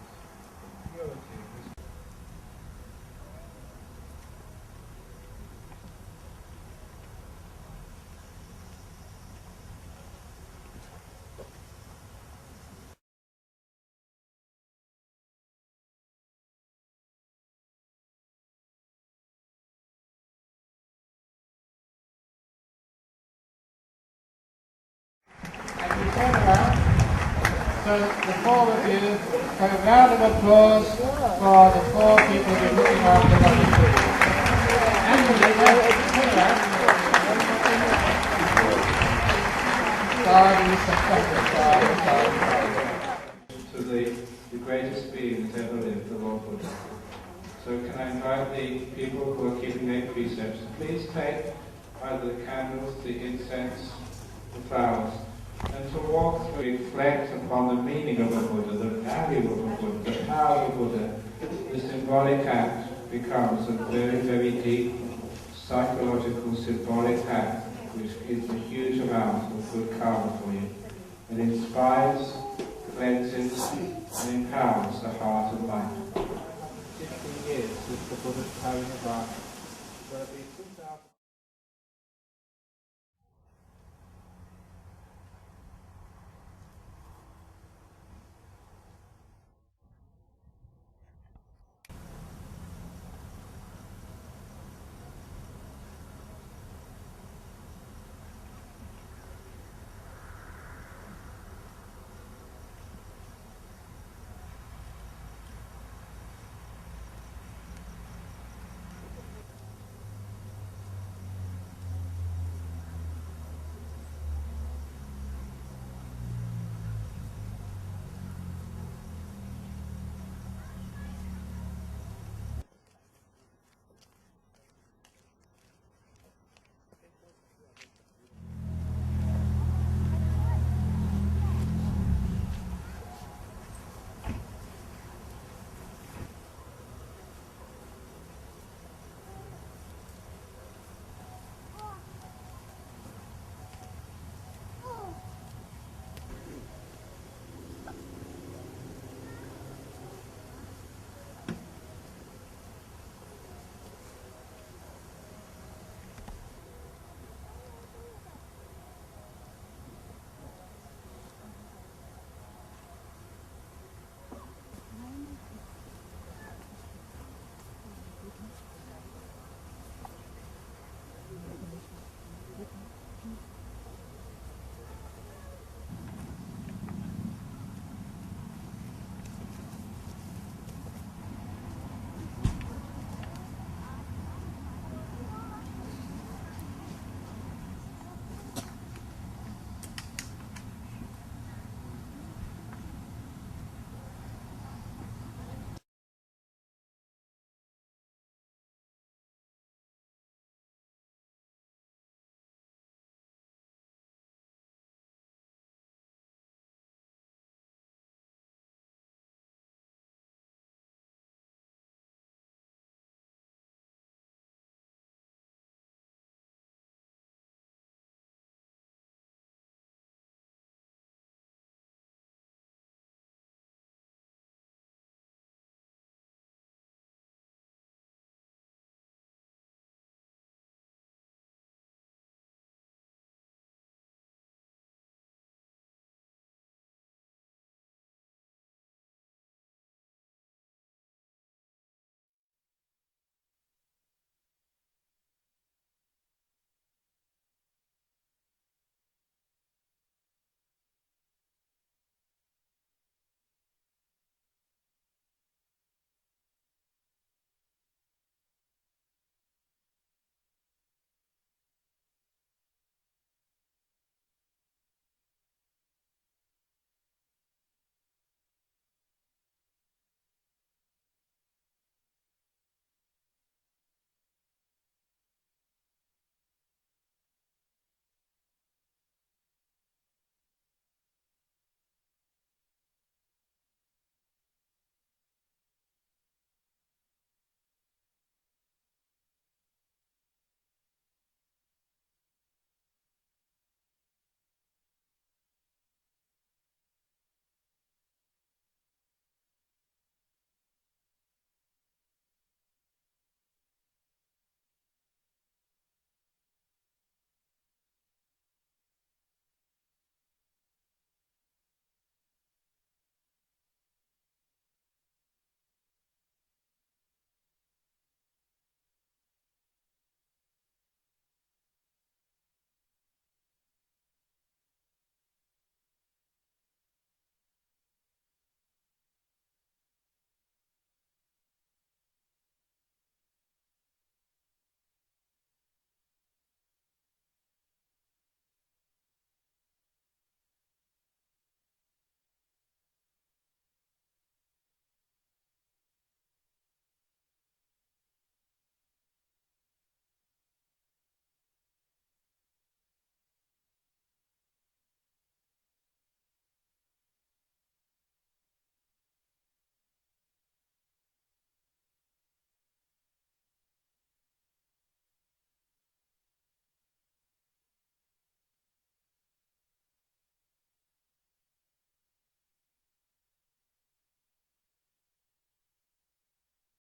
Purity, and you turn around. So the four of you, have a round of applause for the four people who are looking after the people. And the leader, turn around. To the greatest being that's ever lived, the Lord Buddha. So can I invite the people who are keeping their precepts to please take either the candles, the incense, the flowers, and to walk through, reflect upon the meaning of the Buddha, the value of the Buddha, the power of the Buddha. The symbolic act becomes a very, very deep psychological symbolic act which gives a huge amount of good karma for you. It inspires, cleanses, and empowers the heart and mind. 15 years since the Buddha's carrying about.